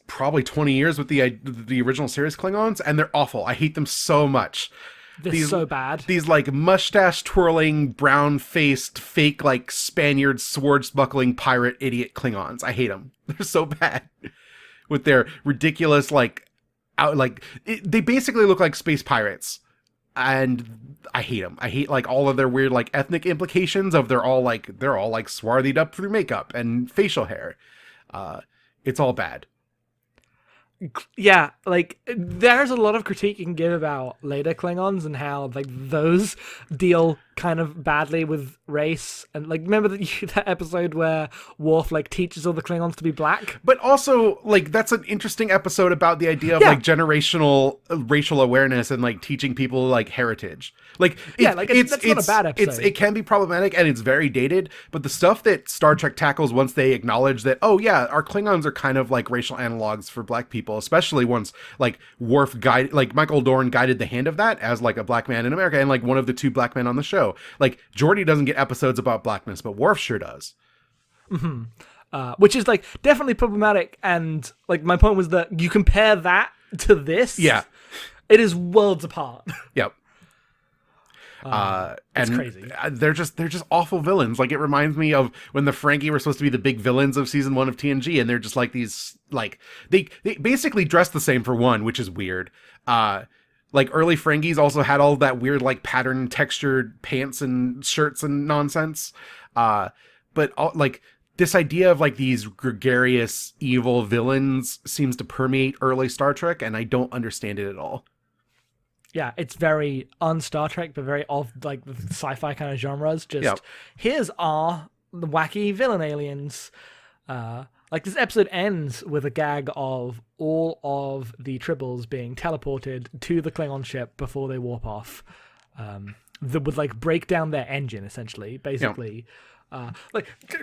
Speaker 3: probably 20 years with the original series Klingons, and they're awful. I hate them so much.
Speaker 4: They're so bad.
Speaker 3: These like mustache twirling, brown faced, fake like Spaniard sword buckling pirate idiot Klingons. I hate them. They're so bad with their ridiculous they basically look like space pirates. And I hate them. I hate like all of their weird like ethnic implications of they're all like swarthied up through makeup and facial hair. It's all bad.
Speaker 4: Yeah, like there's a lot of critique you can give about later Klingons and how like those deal kind of badly with race, and like remember that episode where Worf like teaches all the Klingons to be black.
Speaker 3: But also, like, that's an interesting episode about the idea of like generational racial awareness and like teaching people like heritage. Like,
Speaker 4: that's not a bad episode.
Speaker 3: It can be problematic and it's very dated, but the stuff that Star Trek tackles once they acknowledge that, oh yeah, our Klingons are kind of like racial analogs for black people, especially once like Worf Michael Dorn guided the hand of that as like a black man in America and like one of the two black men on the show. Like, Geordi doesn't get episodes about blackness, but Worf sure does.
Speaker 4: Which is like definitely problematic, and like my point was that you compare that to this, it is worlds apart.
Speaker 3: Yep.
Speaker 4: It's
Speaker 3: and
Speaker 4: crazy.
Speaker 3: They're just awful villains. Like, it reminds me of when the Ferengi were supposed to be the big villains of season 1 of TNG, and they're just like these, like, they basically dress the same for one, which is weird. Like, early Ferengis also had all that weird, like, pattern textured pants and shirts and nonsense. But like, this idea of like these gregarious evil villains seems to permeate early Star Trek, and I don't understand it at all.
Speaker 4: Yeah, it's very un-Star Trek, but very of like the sci-fi kind of genres. Just here's the wacky villain aliens. Like, this episode ends with a gag of all of the Tribbles being teleported to the Klingon ship before they warp off. That would like break down their engine, essentially. Basically,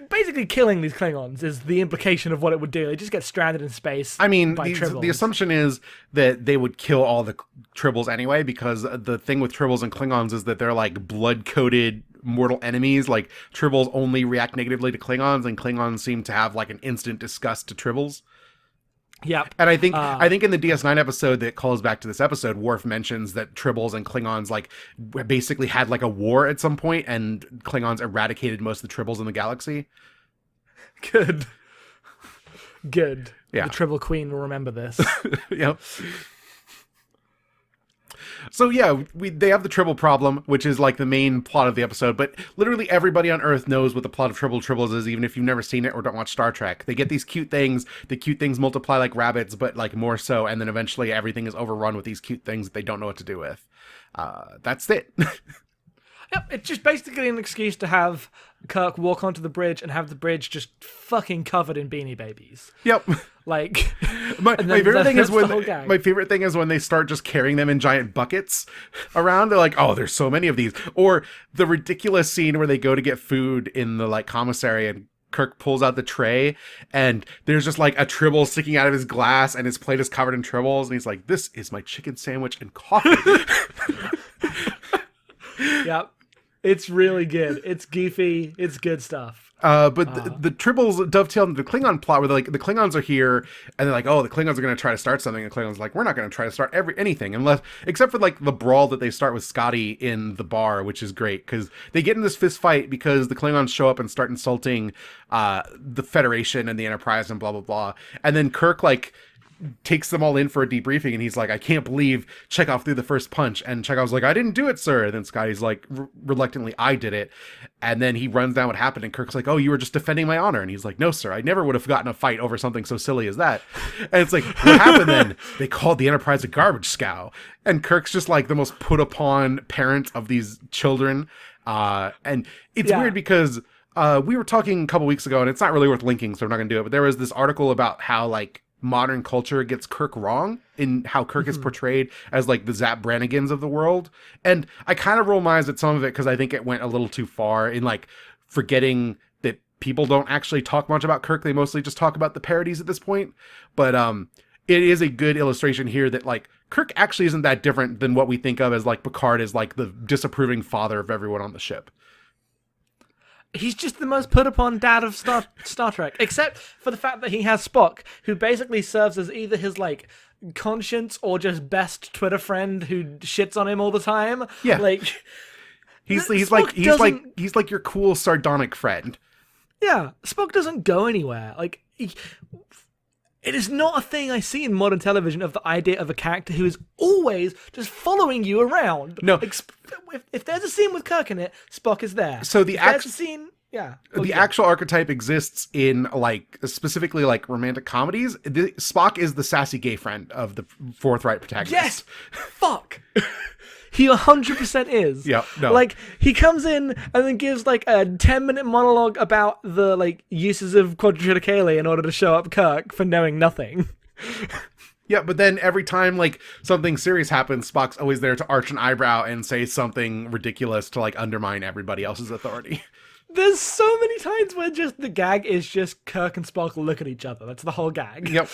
Speaker 4: basically killing these Klingons is the implication of what it would do. They just get stranded in space. I mean,
Speaker 3: the assumption is that they would kill all the Tribbles anyway, because the thing with Tribbles and Klingons is that they're like blood-coated mortal enemies. Like, Tribbles only react negatively to Klingons, and Klingons seem to have like an instant disgust to Tribbles.
Speaker 4: Yeah,
Speaker 3: and I think in the DS9 episode that calls back to this episode, Worf mentions that Tribbles and Klingons like basically had like a war at some point, and Klingons eradicated most of the Tribbles in the galaxy.
Speaker 4: Good.
Speaker 3: Yeah,
Speaker 4: the Tribble Queen will remember this.
Speaker 3: Yep. So yeah, they have the Tribble problem, which is like the main plot of the episode, but literally everybody on Earth knows what the plot of Tribbles is, even if you've never seen it or don't watch Star Trek. They get these cute things, the cute things multiply like rabbits, but like more so, and then eventually everything is overrun with these cute things that they don't know what to do with. That's it.
Speaker 4: Yep, it's just basically an excuse to have Kirk walk onto the bridge and have the bridge just fucking covered in Beanie Babies.
Speaker 3: Yep.
Speaker 4: Like,
Speaker 3: my favorite thing is when they start just carrying them in giant buckets around. They're like, oh, there's so many of these. Or the ridiculous scene where they go to get food in the like commissary, and Kirk pulls out the tray and there's just like a Tribble sticking out of his glass, and his plate is covered in Tribbles, and he's like, this is my chicken sandwich and coffee.
Speaker 4: Yep. It's really good. It's goofy. It's good stuff.
Speaker 3: But the Tribbles dovetail into the Klingon plot, where like the Klingons are here, and they're like, oh, the Klingons are going to try to start something, and Klingons like, we're not going to try to start anything except for like the brawl that they start with Scotty in the bar, which is great because they get in this fist fight because the Klingons show up and start insulting the Federation and the Enterprise and blah blah blah, and then Kirk like takes them all in for a debriefing, and he's like, I can't believe Chekhov threw the first punch, and Chekhov's like, I didn't do it, sir. And then Scotty's like, reluctantly, I did it. And then he runs down what happened, and Kirk's like, oh, you were just defending my honor. And he's like, no, sir, I never would have gotten a fight over something so silly as that. And it's like, what happened then? They called the Enterprise a garbage scow. And Kirk's just like the most put upon parent of these children. And it's weird because we were talking a couple weeks ago, and it's not really worth linking, so I'm not gonna do it, but there was this article about how like modern culture gets Kirk wrong in how Kirk is portrayed as like the Zap Brannigans of the world. And I kind of roll my eyes at some of it because I think it went a little too far in like forgetting that people don't actually talk much about Kirk. They mostly just talk about the parodies at this point. But it is a good illustration here that like Kirk actually isn't that different than what we think of as like Picard as like the disapproving father of everyone on the ship.
Speaker 4: He's just the most put-upon dad of Star Trek, except for the fact that he has Spock, who basically serves as either his, like, conscience or just best Twitter friend who shits on him all the time.
Speaker 3: Yeah.
Speaker 4: Like,
Speaker 3: he's like your cool sardonic friend.
Speaker 4: Yeah, Spock doesn't go anywhere. Like, it is not a thing I see in modern television of the idea of a character who is always just following you around.
Speaker 3: No.
Speaker 4: Like, if there's a scene with Kirk in it, Spock is there.
Speaker 3: So the
Speaker 4: actual
Speaker 3: archetype exists in like specifically like romantic comedies. Spock is the sassy gay friend of the forthright protagonist.
Speaker 4: Yes. Fuck. He 100% is.
Speaker 3: Yeah, no.
Speaker 4: Like, he comes in and then gives, like, a 10-minute monologue about the, like, uses of quadrilaterally in order to show up Kirk for knowing nothing.
Speaker 3: Yeah, but then every time, like, something serious happens, Spock's always there to arch an eyebrow and say something ridiculous to, like, undermine everybody else's authority.
Speaker 4: There's so many times where just the gag is just Kirk and Spock look at each other. That's the whole gag.
Speaker 3: Yep.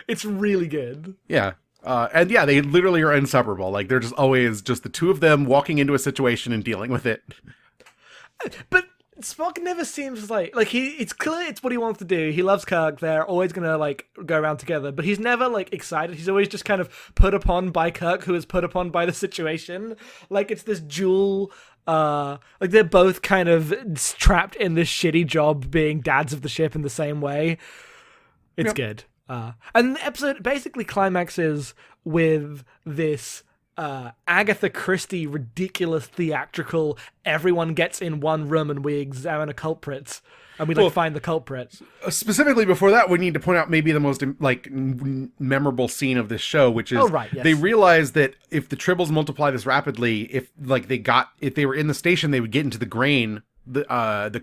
Speaker 4: It's really good.
Speaker 3: Yeah. And yeah, they literally are inseparable. Like, they're just always just the two of them walking into a situation and dealing with it.
Speaker 4: But Spock never seems like it's clear it's what he wants to do. He loves Kirk. They're always gonna like go around together, but he's never like excited. He's always just kind of put upon by Kirk, who is put upon by the situation. Like it's this dual. Like they're both kind of trapped in this shitty job, being dads of the ship in the same way. It's good. And the episode basically climaxes with this. Agatha Christie ridiculous theatrical everyone gets in one room and we examine a culprit and we find the culprit. Specifically
Speaker 3: before that, we need to point out maybe the most like memorable scene of this show, which is they realize that if the Tribbles multiply this rapidly, if they were in the station, they would get into the grain. The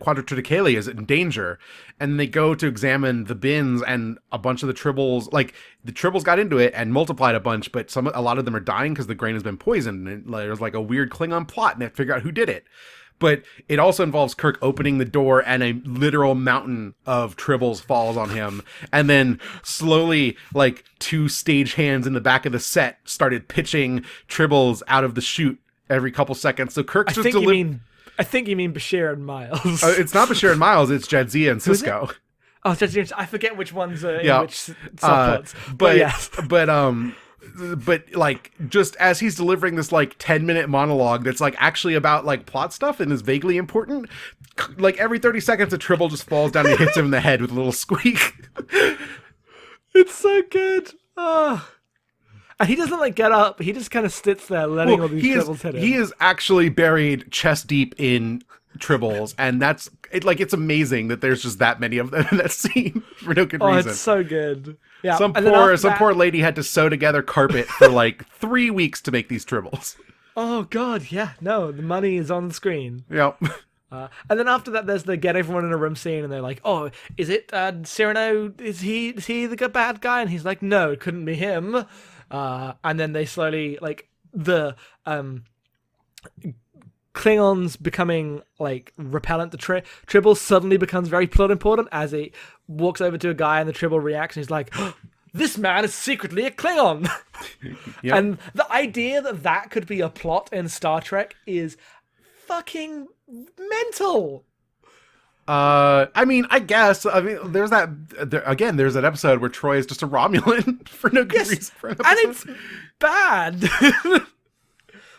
Speaker 3: quadrilaterally is in danger, and they go to examine the bins, and a bunch of the Tribbles got into it and multiplied a bunch, but a lot of them are dying because the grain has been poisoned, and there's like a weird Klingon plot, and they have to figure out who did it. But it also involves Kirk opening the door, and a literal mountain of Tribbles falls on him, and then slowly, like, two stagehands in the back of the set started pitching Tribbles out of the chute every couple seconds. So Kirk's
Speaker 4: I think you mean Bashir and Miles.
Speaker 3: It's not Bashir and Miles, it's Jadzia and Cisco.
Speaker 4: Oh, Jadzia, I forget which ones are in which subplots.
Speaker 3: But yes. But like, just as he's delivering this like 10-minute monologue that's like actually about like plot stuff and is vaguely important, like every 30 seconds a Tribble just falls down and hits him in the head with a little squeak.
Speaker 4: It's so good. And he doesn't like get up. He just kind of sits there, letting all these Tribbles hit him.
Speaker 3: He is actually buried chest deep in Tribbles, and it's amazing that there's just that many of them in that scene for no good reason.
Speaker 4: Oh, it's so good. Yeah.
Speaker 3: Some poor lady had to sew together carpet for like 3 weeks to make these Tribbles.
Speaker 4: Oh God, yeah. No, the money is on the screen.
Speaker 3: Yep.
Speaker 4: And then after that, there's the get everyone in a room scene, and they're like, "Oh, is it Cyrano? Is he the bad guy?" And he's like, "No, it couldn't be him." And then they slowly, like, the Klingons becoming, like, repellent to Tribble suddenly becomes very plot important as he walks over to a guy and the Tribble reacts and he's like, oh, this man is secretly a Klingon! Yep. And the idea that could be a plot in Star Trek is fucking mental!
Speaker 3: I mean, I guess. I mean, there's that episode where Troy is just a Romulan for no good reason. And
Speaker 4: it's bad.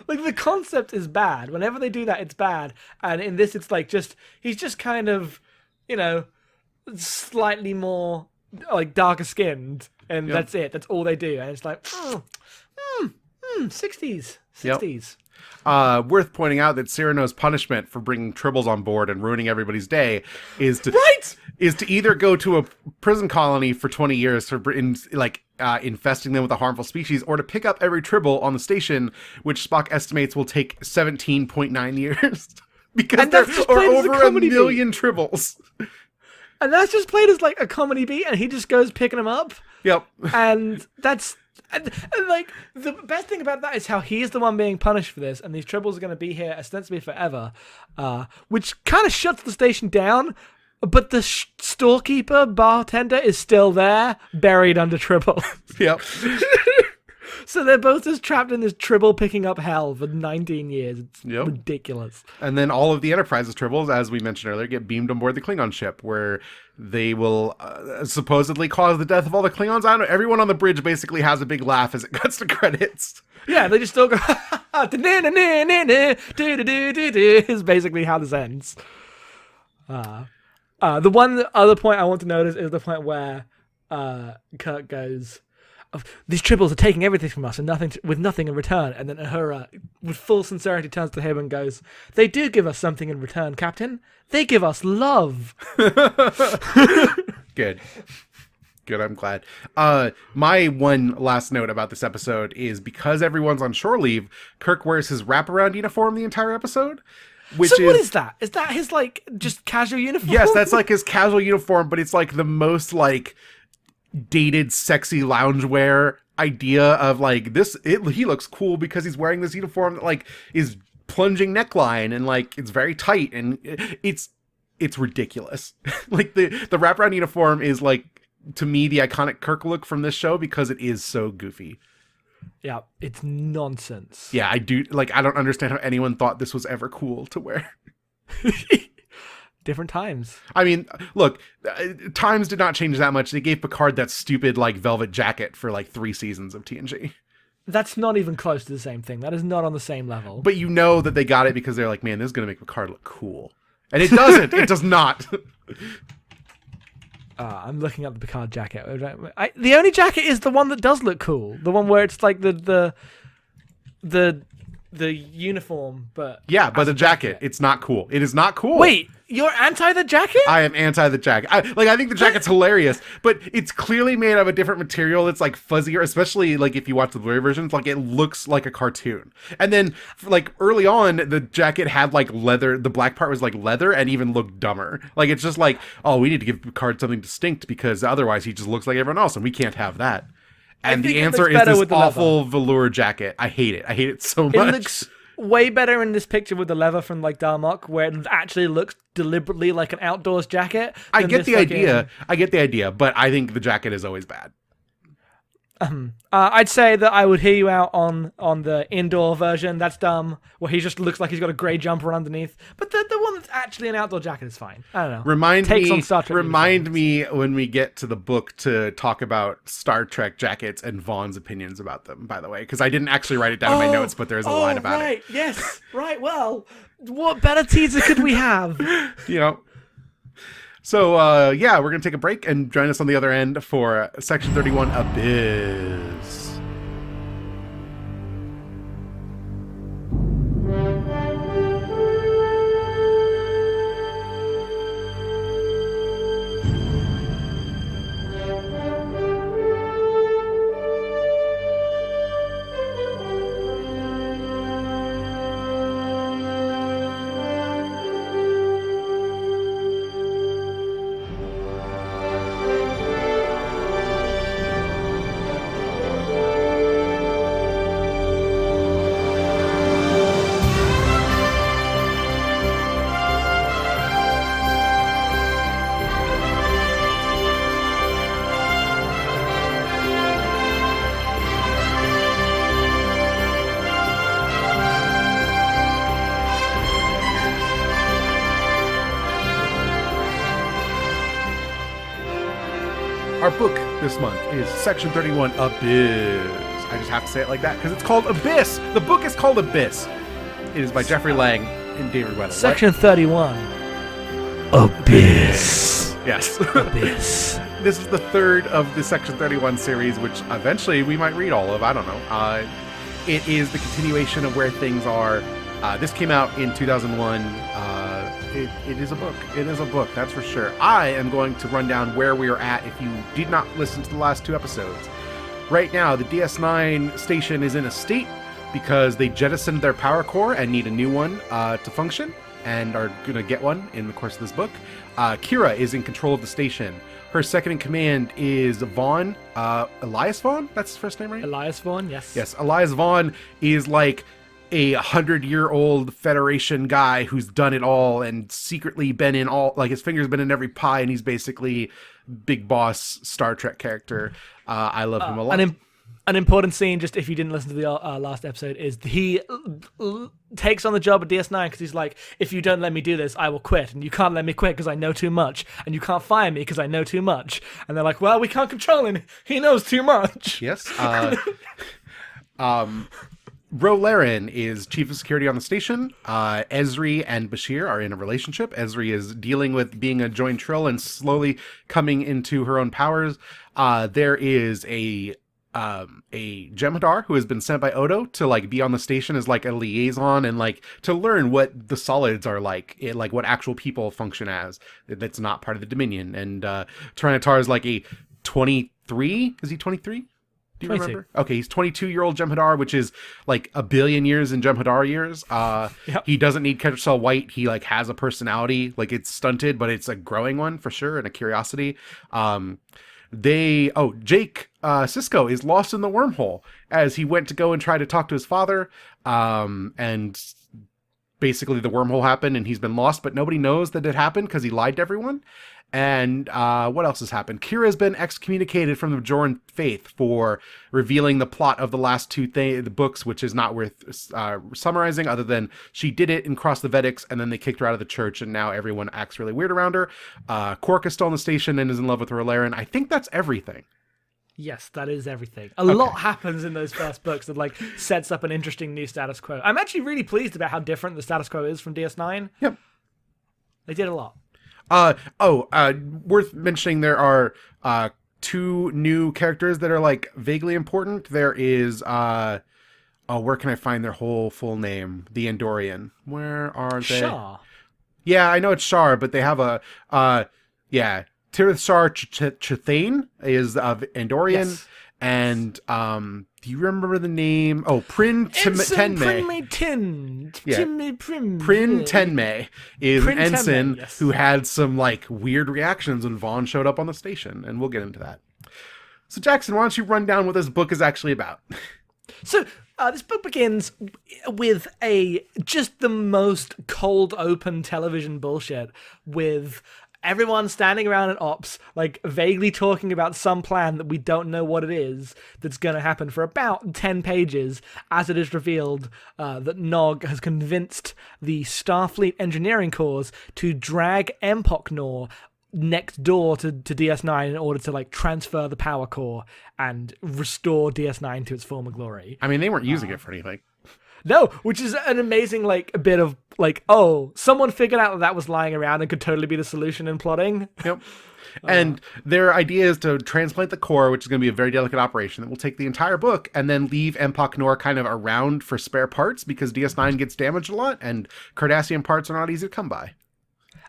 Speaker 4: Like, the concept is bad. Whenever they do that, it's bad. And in this, it's like he's just kind of, slightly more, like, darker skinned. And that's it. That's all they do. And it's like, 60s. 60s.
Speaker 3: Worth pointing out that Cyrano's punishment for bringing Tribbles on board and ruining everybody's day is to either go to a prison colony for 20 years for infesting them with a harmful species, or to pick up every Tribble on the station, which Spock estimates will take 17.9 years because there are over 1 million Tribbles.
Speaker 4: And that's just played as like a comedy beat, and he just goes picking them up.
Speaker 3: Yep.
Speaker 4: And that's. And like, the best thing about that is how he's the one being punished for this, and these Tribbles are going to be here ostensibly forever, which kind of shuts the station down, but the storekeeper bartender is still there, buried under Tribble.
Speaker 3: Yep.
Speaker 4: So they're both just trapped in this Tribble picking up hell for 19 years. It's ridiculous.
Speaker 3: And then all of the Enterprise's Tribbles, as we mentioned earlier, get beamed on board the Klingon ship, where they will supposedly cause the death of all the Klingons. I don't know. Everyone on the bridge basically has a big laugh as it cuts to credits.
Speaker 4: Yeah, they just still go, is basically how this ends. The one other point I want to notice is the point where Kirk goes, these Tribbles are taking everything from us and with nothing in return. And then Uhura, with full sincerity, turns to him and goes, they do give us something in return, Captain. They give us love.
Speaker 3: Good. Good, I'm glad. My one last note about this episode is because everyone's on shore leave, Kirk wears his wraparound uniform the entire episode. What
Speaker 4: is that? Is that his, like, just casual uniform?
Speaker 3: Yes, that's like his casual uniform, but it's like the most, like, dated, sexy loungewear idea of, like, he looks cool because he's wearing this uniform that, like, is plunging neckline and, like, it's very tight and it's ridiculous. Like, the wraparound uniform is, like, to me, the iconic Kirk look from this show because it is so goofy.
Speaker 4: Yeah, it's nonsense.
Speaker 3: Yeah, I don't understand how anyone thought this was ever cool to wear.
Speaker 4: Different times.
Speaker 3: I mean, look, times did not change that much. They gave Picard that stupid, like, velvet jacket for, like, 3 seasons of TNG.
Speaker 4: That's not even close to the same thing. That is not on the same level.
Speaker 3: But you know that they got it because they're like, man, this is going to make Picard look cool. And it doesn't. It does not.
Speaker 4: I'm looking at the Picard jacket. The only jacket is the one that does look cool. The one where it's like the uniform, but
Speaker 3: yeah, but the jacket, it's not cool. It is not cool.
Speaker 4: Wait, you're anti the jacket?
Speaker 3: I am anti the jacket. I think the jacket's hilarious, but it's clearly made of a different material. It's like fuzzier, especially like if you watch the Blu-ray versions, like it looks like a cartoon. And then like early on, the jacket had like leather. The black part was like leather and even looked dumber. Like it's just like, oh, we need to give Picard something distinct because otherwise he just looks like everyone else, and we can't have that. And the answer is this awful velour jacket. I hate it. I hate it so much.
Speaker 4: It looks way better in this picture with the leather from like Darmok, where it actually looks deliberately like an outdoors jacket.
Speaker 3: I get the idea, but I think the jacket is always bad.
Speaker 4: I'd say that I would hear you out on the indoor version. That's dumb, where he just looks like he's got a grey jumper underneath. But the one that's actually an outdoor jacket is fine. I don't know. Remind
Speaker 3: me when we get to the book to talk about Star Trek jackets and Vaughn's opinions about them, by the way, because I didn't actually write it down in my notes, but there's a line about it.
Speaker 4: Right, yes, right, well, what better teaser could we have?
Speaker 3: You know. So, yeah, we're going to take a break and join us on the other end for Section 31 Abyss. Our book this month is Section 31 Abyss. I just have to say it like that because it's called Abyss. The book is called Abyss. It is by Jeffrey Lang and David Weddle.
Speaker 4: Section 31 Abyss.
Speaker 3: Yes.
Speaker 4: Abyss.
Speaker 3: This is the third of the Section 31 series, which eventually we might read all of. I don't know. It is the continuation of where things are. This came out in 2001. It is a book. It is a book, that's for sure. I am going to run down where we are at if you did not listen to the last 2 episodes. Right now, the DS9 station is in a state because they jettisoned their power core and need a new one to function, and are going to get one in the course of this book. Kira is in control of the station. Her second in command is Vaughn. Elias Vaughn? That's his first name, right?
Speaker 4: Elias Vaughn, yes.
Speaker 3: Yes, Elias Vaughn is like a 100-year-old Federation guy who's done it all and secretly been in all, like his finger's been in every pie, and he's basically big boss Star Trek character. I love him a lot.
Speaker 4: An important scene, just if you didn't listen to the last episode, is he takes on the job at DS9 because he's like, if you don't let me do this, I will quit. And you can't let me quit because I know too much. And you can't fire me because I know too much. And they're like, well, we can't control him. He knows too much.
Speaker 3: Yes. Ro Laren is chief of security on the station. Ezri and Bashir are in a relationship. Ezri is dealing with being a joined Trill and slowly coming into her own powers. There is a Jem'Hadar who has been sent by Odo to like be on the station as like a liaison and like to learn what the solids are like, what actual people function as. That's not part of the Dominion. And Tyranitar is like a 23. Is he 23? Do you
Speaker 4: 22.
Speaker 3: remember? Okay, he's 22-year-old Jem'Hadar, which is like a billion years in Jem'Hadar years.
Speaker 4: Yep.
Speaker 3: He doesn't need Ketracel White. He like has a personality, like it's stunted, but it's a growing one for sure, and a curiosity. Jake Sisko is lost in the wormhole as he went to go and try to talk to his father, and basically the wormhole happened and he's been lost, but nobody knows that it happened because he lied to everyone. And what else has happened? Kira's been excommunicated from the Bajoran faith for revealing the plot of the last two the books, which is not worth summarizing, other than she did it and crossed the Vedics, and then they kicked her out of the church, and now everyone acts really weird around her. Quark is still on the station and is in love with Rolaren. I think that's everything.
Speaker 4: Yes, that is everything. A lot happens in those first books that like sets up an interesting new status quo. I'm actually really pleased about how different the status quo is from DS9.
Speaker 3: Yep.
Speaker 4: They did a lot.
Speaker 3: Worth mentioning, there are two new characters that are like vaguely important. There is where can I find their whole full name? The Andorian. Where are they?
Speaker 4: Shar.
Speaker 3: Yeah, I know it's Shar, but they have a Tirith Shar Chthane is of Andorian. Yes. And do you remember the name? Oh, Prin Tenme. Prin Tenme is an ensign who had some like weird reactions when Vaughn showed up on the station, and we'll get into that. So Jackson, why don't you run down what this book is actually about?
Speaker 4: So this book begins with just the most cold open television bullshit with everyone standing around at ops, like vaguely talking about some plan that we don't know what it is that's going to happen for about 10 pages, as it is revealed that Nog has convinced the Starfleet Engineering Corps to drag Empoknor next door to DS9 in order to like transfer the power core and restore DS9 to its former glory.
Speaker 3: I mean, they weren't using it for anything.
Speaker 4: No, which is an amazing, like, a bit of, like, oh, someone figured out that was lying around and could totally be the solution in plotting.
Speaker 3: Yep. And their idea is to transplant the core, which is going to be a very delicate operation that will take the entire book, and then leave Empoknor kind of around for spare parts, because DS9 gets damaged a lot, and Cardassian parts are not easy to come by.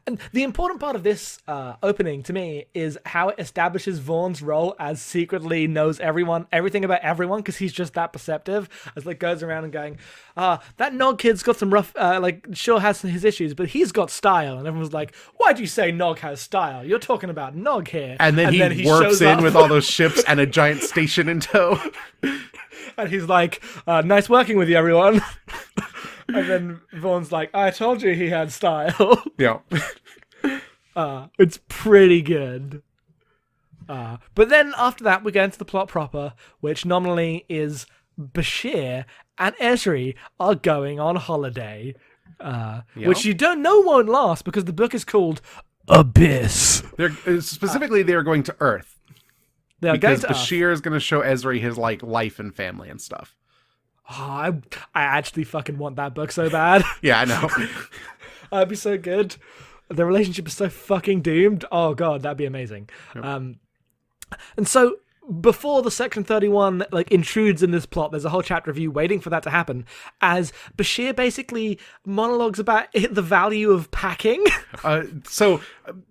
Speaker 4: And the important part of this opening, to me, is how it establishes Vaughn's role as secretly knows everything about everyone, because he's just that perceptive, as like goes around and going, that Nog kid's got some rough, sure has his issues, but he's got style. And everyone's like, why'd you say Nog has style? You're talking about Nog here.
Speaker 3: And then he warps in with all those ships and a giant station in tow.
Speaker 4: And he's like, nice working with you, everyone. And then Vaughn's like, I told you he had style.
Speaker 3: Yeah.
Speaker 4: It's pretty good. But then after that, we go into the plot proper, which nominally is Bashir and Ezri are going on holiday. Which you don't know won't last, because the book is called Abyss.
Speaker 3: They're going to Earth. Because Bashir is going to show Ezri his like life and family and stuff.
Speaker 4: Oh, I actually fucking want that book so bad.
Speaker 3: Yeah, I know.
Speaker 4: That'd be so good. The relationship is so fucking doomed. Oh god, that'd be amazing. Yep. And so before the Section 31 like intrudes in this plot, there's a whole chapter of you waiting for that to happen, as Bashir basically monologues about the value of packing.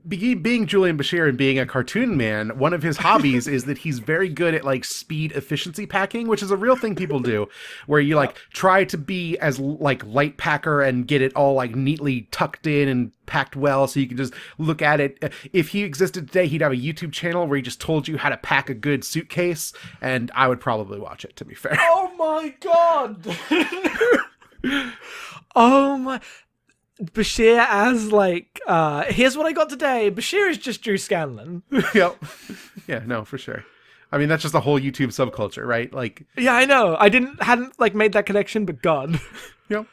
Speaker 3: Being Julian Bashir and being a cartoon man, one of his hobbies is that he's very good at like speed efficiency packing, which is a real thing people do, where you like try to be as like light packer and get it all like neatly tucked in and packed well so you can just look at it. If he existed today, he'd have a YouTube channel where he just told you how to pack a good suitcase, and I would probably watch it, to be fair.
Speaker 4: Oh my god. Oh my. Bashir as like here's what I got today. Bashir is just Drew Scanlon.
Speaker 3: Yep. Yeah, no, for sure. I mean, that's just a whole YouTube subculture, right? Like,
Speaker 4: yeah, I know. I hadn't like made that connection, but god.
Speaker 3: Yep.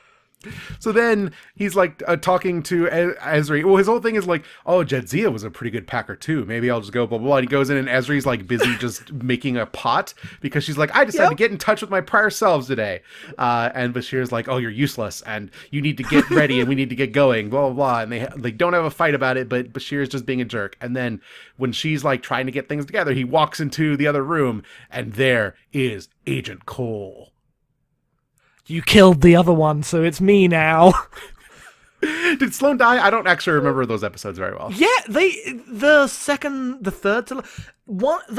Speaker 3: So then he's like talking to Ezri. Well, his whole thing is like, oh, Jadzia was a pretty good packer too. Maybe I'll just go blah, blah, blah. And he goes in and Ezri's like busy just making a pot because she's like, I decided to get in touch with my prior selves today. And Bashir's like, oh, you're useless and you need to get ready and we need to get going, blah, blah, blah. And they don't have a fight about it, but Bashir's just being a jerk. And then when she's like trying to get things together, he walks into the other room and there is Agent Cole.
Speaker 4: You killed the other one, so it's me now.
Speaker 3: Did Sloan die? I don't actually remember those episodes very well.
Speaker 4: Yeah, the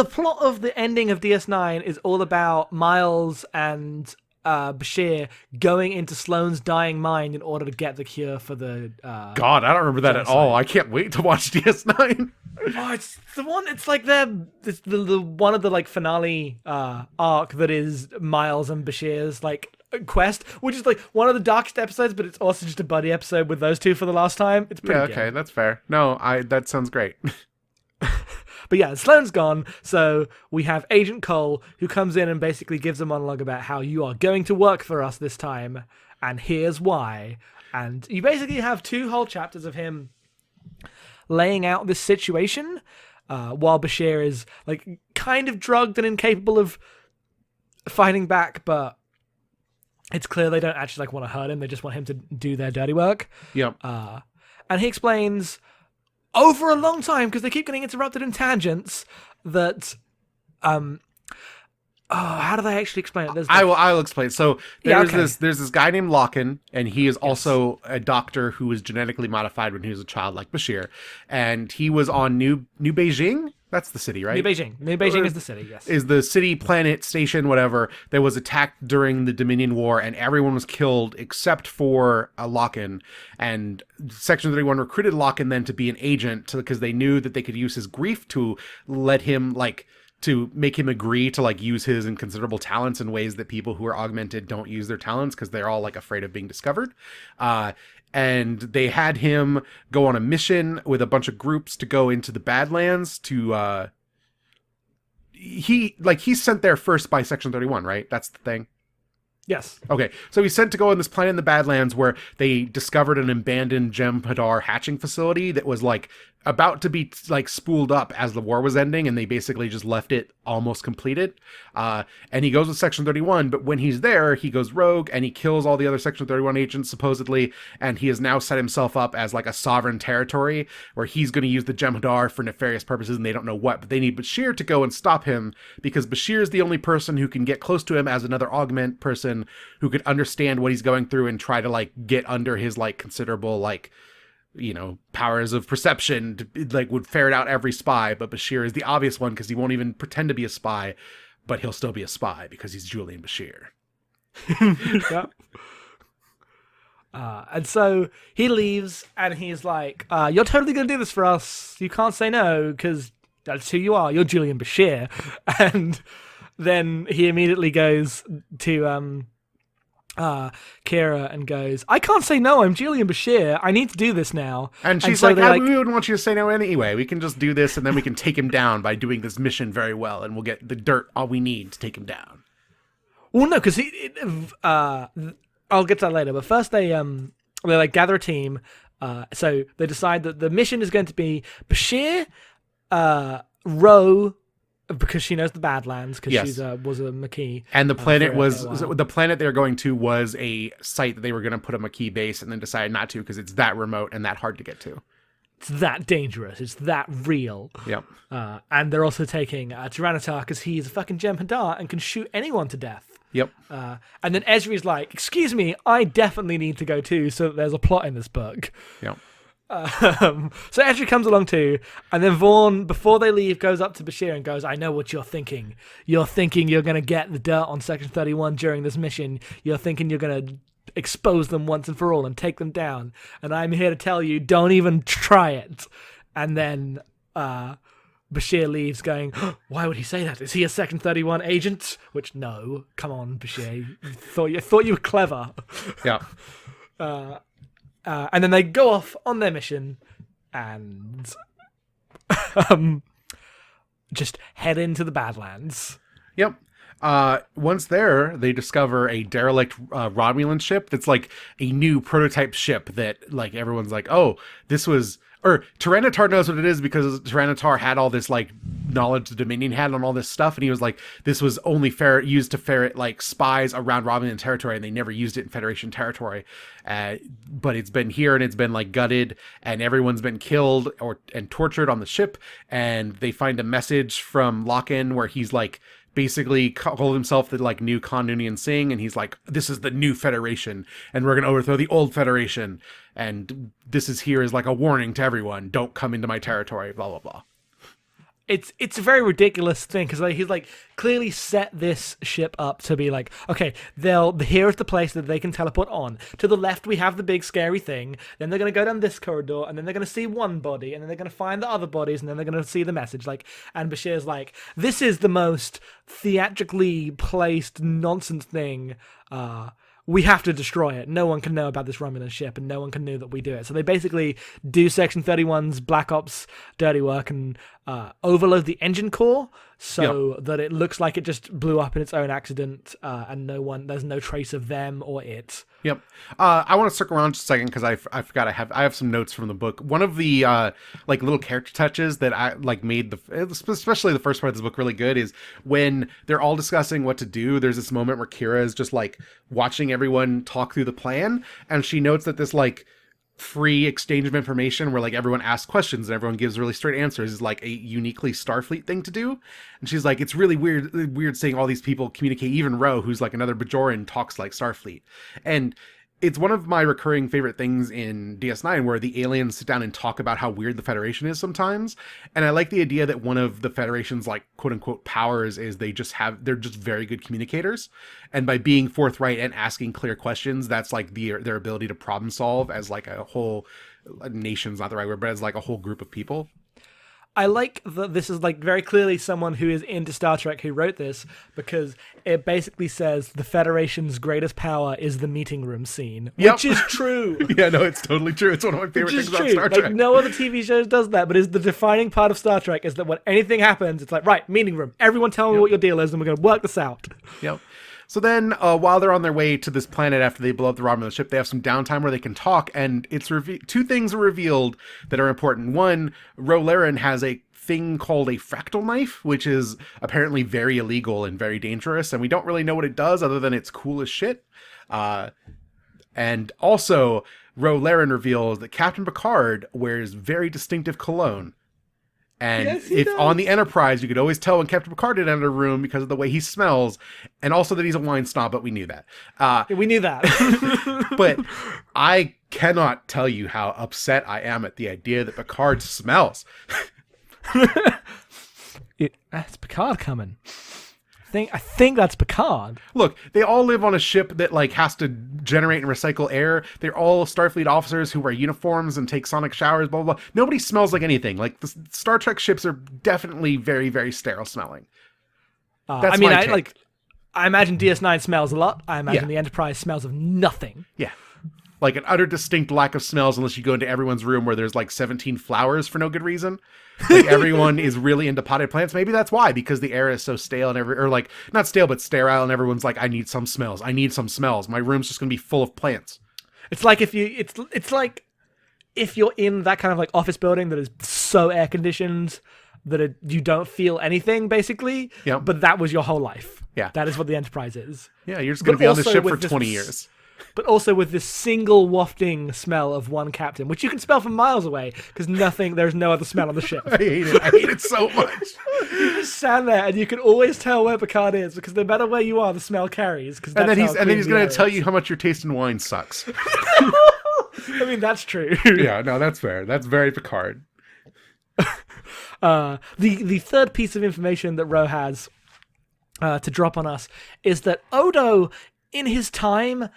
Speaker 4: plot of the ending of DS9 is all about Miles and Bashir going into Sloane's dying mind in order to get the cure for the
Speaker 3: God, I don't remember that genocide. At all. I can't wait to watch DS9.
Speaker 4: Oh, it's the one. It's like it's the one of the like finale arc that is Miles and Bashir's like quest, which is like one of the darkest episodes, but it's also just a buddy episode with those two for the last time. It's pretty good.
Speaker 3: Okay, that's fair. No, that sounds great.
Speaker 4: But yeah, Sloane's gone, so we have Agent Cole, who comes in and basically gives a monologue about how you are going to work for us this time, and here's why. And you basically have 2 whole chapters of him laying out this situation, while Bashir is like kind of drugged and incapable of fighting back, but it's clear they don't actually like want to hurt him. They just want him to do their dirty work.
Speaker 3: Yep.
Speaker 4: And he explains over a long time, because they keep getting interrupted in tangents, that how do they actually explain it?
Speaker 3: I'll explain. So there's this guy named Locken, and he is also a doctor who was genetically modified when he was a child, like Bashir. And he was on New Beijing. That's the city, right?
Speaker 4: New Beijing. New Beijing is the city, yes.
Speaker 3: Is the city, planet, station, whatever, that was attacked during the Dominion War, and everyone was killed except for Locken. And Section 31 recruited Locken then to be an agent because they knew that they could use his grief to let him, like, to make him agree to, like, use his inconsiderable talents in ways that people who are augmented don't use their talents because they're all, like, afraid of being discovered. And they had him go on a mission with a bunch of groups to go into the Badlands to, he's sent there first by Section 31, right? That's the thing.
Speaker 4: Yes.
Speaker 3: Okay, so he's sent to go on this planet in the Badlands where they discovered an abandoned Gem Hadar hatching facility that was, like, about to be, like, spooled up as the war was ending, and they basically just left it almost completed. And he goes with Section 31, but when he's there, he goes rogue, and he kills all the other Section 31 agents, supposedly, and he has now set himself up as, like, a sovereign territory, where he's going to use the Gem Hadar for nefarious purposes, and they don't know what, but they need Bashir to go and stop him, because Bashir is the only person who can get close to him as another augment person who could understand what he's going through and try to, like, get under his, like, considerable, like, you know, powers of perception to, like, would ferret out every spy. But Bashir is the obvious one because he won't even pretend to be a spy, but he'll still be a spy because he's Julian Bashir.
Speaker 4: Yep. And so he leaves and he's like, you're totally going to do this for us. You can't say no because that's who you are. You're Julian Bashir. And then he immediately goes to Kira and goes, I can't say no, I'm Julian Bashir, I need to do this now.
Speaker 3: And she's like, we wouldn't want you to say no anyway, we can just do this and then we can take him down by doing this mission very well and we'll get the dirt all we need to take him down.
Speaker 4: Well, no, because I'll get to that later, but first they like gather a team, so they decide that the mission is going to be Bashir, Ro, because she knows the Badlands, because she was a Maquis.
Speaker 3: And the planet the planet they're going to was a site that they were going to put a Maquis base and then decided not to because it's that remote and that hard to get to.
Speaker 4: It's that dangerous. It's that real.
Speaker 3: Yep.
Speaker 4: And they're also taking Tyranitar because he's a fucking Gem Hadar and can shoot anyone to death.
Speaker 3: Yep.
Speaker 4: And then Ezri's like, excuse me, I definitely need to go too, so that there's a plot in this book.
Speaker 3: Yep.
Speaker 4: So Ezri comes along too, and then Vaughn, before they leave, goes up to Bashir and goes, I know what you're thinking. You're thinking you're going to get the dirt on Section 31 during this mission. You're thinking you're going to expose them once and for all and take them down. And I'm here to tell you, don't even try it. And then Bashir leaves going, why would he say that? Is he a Section 31 agent? Which, no. Come on, Bashir. Thought you were clever.
Speaker 3: Yeah.
Speaker 4: And then they go off on their mission and just head into the Badlands.
Speaker 3: Yep. Once there, they discover a derelict Romulan ship that's like a new prototype ship that, like, everyone's like, oh, this was... Or Tyranitar knows what it is because Tyranitar had all this, like, knowledge the Dominion had on all this stuff, and he was like, this was only used to ferret, like, spies around Romulan territory, and they never used it in Federation territory. But it's been here, and it's been, like, gutted, and everyone's been killed and tortured on the ship, and they find a message from Locken where he's, like, basically called himself the like new Khan Noonien Singh, and he's like, this is the new Federation, and we're gonna overthrow the old Federation, and this is here as like a warning to everyone, don't come into my territory, blah blah blah.
Speaker 4: It's a very ridiculous thing because like, he's like clearly set this ship up to be like, okay, here is the place that they can teleport on. To the left we have the big scary thing. Then they're gonna go down this corridor, and then they're gonna see one body, and then they're gonna find the other bodies, and then they're gonna see the message. Like, and Bashir's like, this is the most theatrically placed nonsense thing. We have to destroy it. No one can know about this Romulan ship, and no one can know that we do it. So they basically do Section 31's Black Ops dirty work and overload the engine core so that it looks like it just blew up in its own accident, and there's no trace of them or it.
Speaker 3: Yep. I want to circle around just a second because I forgot I have some notes from the book. One of the like little character touches that I like made especially the first part of this book really good is when they're all discussing what to do. There's this moment where Kira is just like watching everyone talk through the plan, and she notes that this like free exchange of information where like everyone asks questions and everyone gives really straight answers is like a uniquely Starfleet thing to do. And she's like, it's really weird seeing all these people communicate. Even Ro, who's like another Bajoran, talks like Starfleet. And it's one of my recurring favorite things in DS9 where the aliens sit down and talk about how weird the Federation is sometimes. And I like the idea that one of the Federation's like quote unquote powers is they're just very good communicators. And by being forthright and asking clear questions, that's like their ability to problem solve as like a whole nation's not the right word, but as like a whole group of people.
Speaker 4: I like that this is like very clearly someone who is into Star Trek who wrote this, because it basically says the Federation's greatest power is the meeting room scene, which is true.
Speaker 3: Yeah, no, it's totally true. It's one of my favorite things about Star Trek.
Speaker 4: Like, no other TV shows does that, but is the defining part of Star Trek is that when anything happens, it's like, right, meeting room. Everyone tell me what your deal is, and we're going to work this out.
Speaker 3: Yep. So then, while they're on their way to this planet after they blow up the Romulan ship, they have some downtime where they can talk, and it's two things are revealed that are important. One, Ro Laren has a thing called a fractal knife, which is apparently very illegal and very dangerous, and we don't really know what it does other than it's cool as shit. And also, Ro Laren reveals that Captain Picard wears very distinctive cologne. And if on the Enterprise, you could always tell when Captain Picard did enter a room because of the way he smells, and also that he's a wine snob, but we knew that.
Speaker 4: We knew that.
Speaker 3: But I cannot tell you how upset I am at the idea that Picard smells.
Speaker 4: That's Picard coming. I think that's Picard.
Speaker 3: Look, they all live on a ship that like has to generate and recycle air. They're all Starfleet officers who wear uniforms and take sonic showers, blah, blah, blah. Nobody smells like anything. Like, the Star Trek ships are definitely very, very sterile smelling.
Speaker 4: I imagine DS9 smells a lot. I imagine the Enterprise smells of nothing.
Speaker 3: Yeah. Like an utter distinct lack of smells unless you go into everyone's room where there's like 17 flowers for no good reason. Like everyone is really into potted plants. Maybe that's why, because the air is so stale and or like not stale but sterile, and everyone's like, I need some smells. My room's just gonna be full of plants.
Speaker 4: It's like it's like if you're in that kind of like office building that is so air conditioned that you don't feel anything basically.
Speaker 3: Yeah.
Speaker 4: But that was your whole life.
Speaker 3: Yeah.
Speaker 4: that is what the Enterprise is.
Speaker 3: Yeah, you're just gonna be on the ship for 20 years.
Speaker 4: But also with this single wafting smell of one captain, which you can smell from miles away, because there's no other smell on the ship.
Speaker 3: I hate it so much.
Speaker 4: You just stand there and you can always tell where Picard is, because no matter where you are, the smell carries.
Speaker 3: And then he's going to tell you how much your taste in wine sucks.
Speaker 4: I mean, that's true.
Speaker 3: Yeah, no, that's fair. That's very Picard.
Speaker 4: The third piece of information that Ro has to drop on us is that Odo, in his time,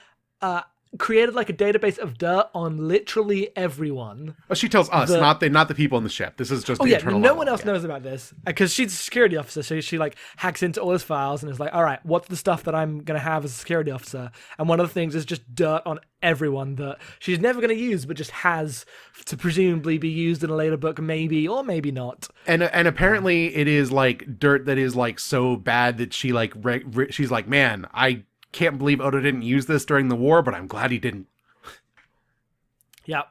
Speaker 4: created like a database of dirt on literally everyone.
Speaker 3: Well, she tells us, not the people in the ship. This is just the internal
Speaker 4: no one else knows about this, because she's a security officer, so she like hacks into all his files and is like, all right, what's the stuff that I'm going to have as a security officer? And one of the things is just dirt on everyone that she's never going to use, but just has to presumably be used in a later book, maybe or maybe not.
Speaker 3: And apparently it is like dirt that is like so bad that she like she's like, man, I can't believe Odo didn't use this during the war, but I'm glad he didn't.
Speaker 4: Yeah.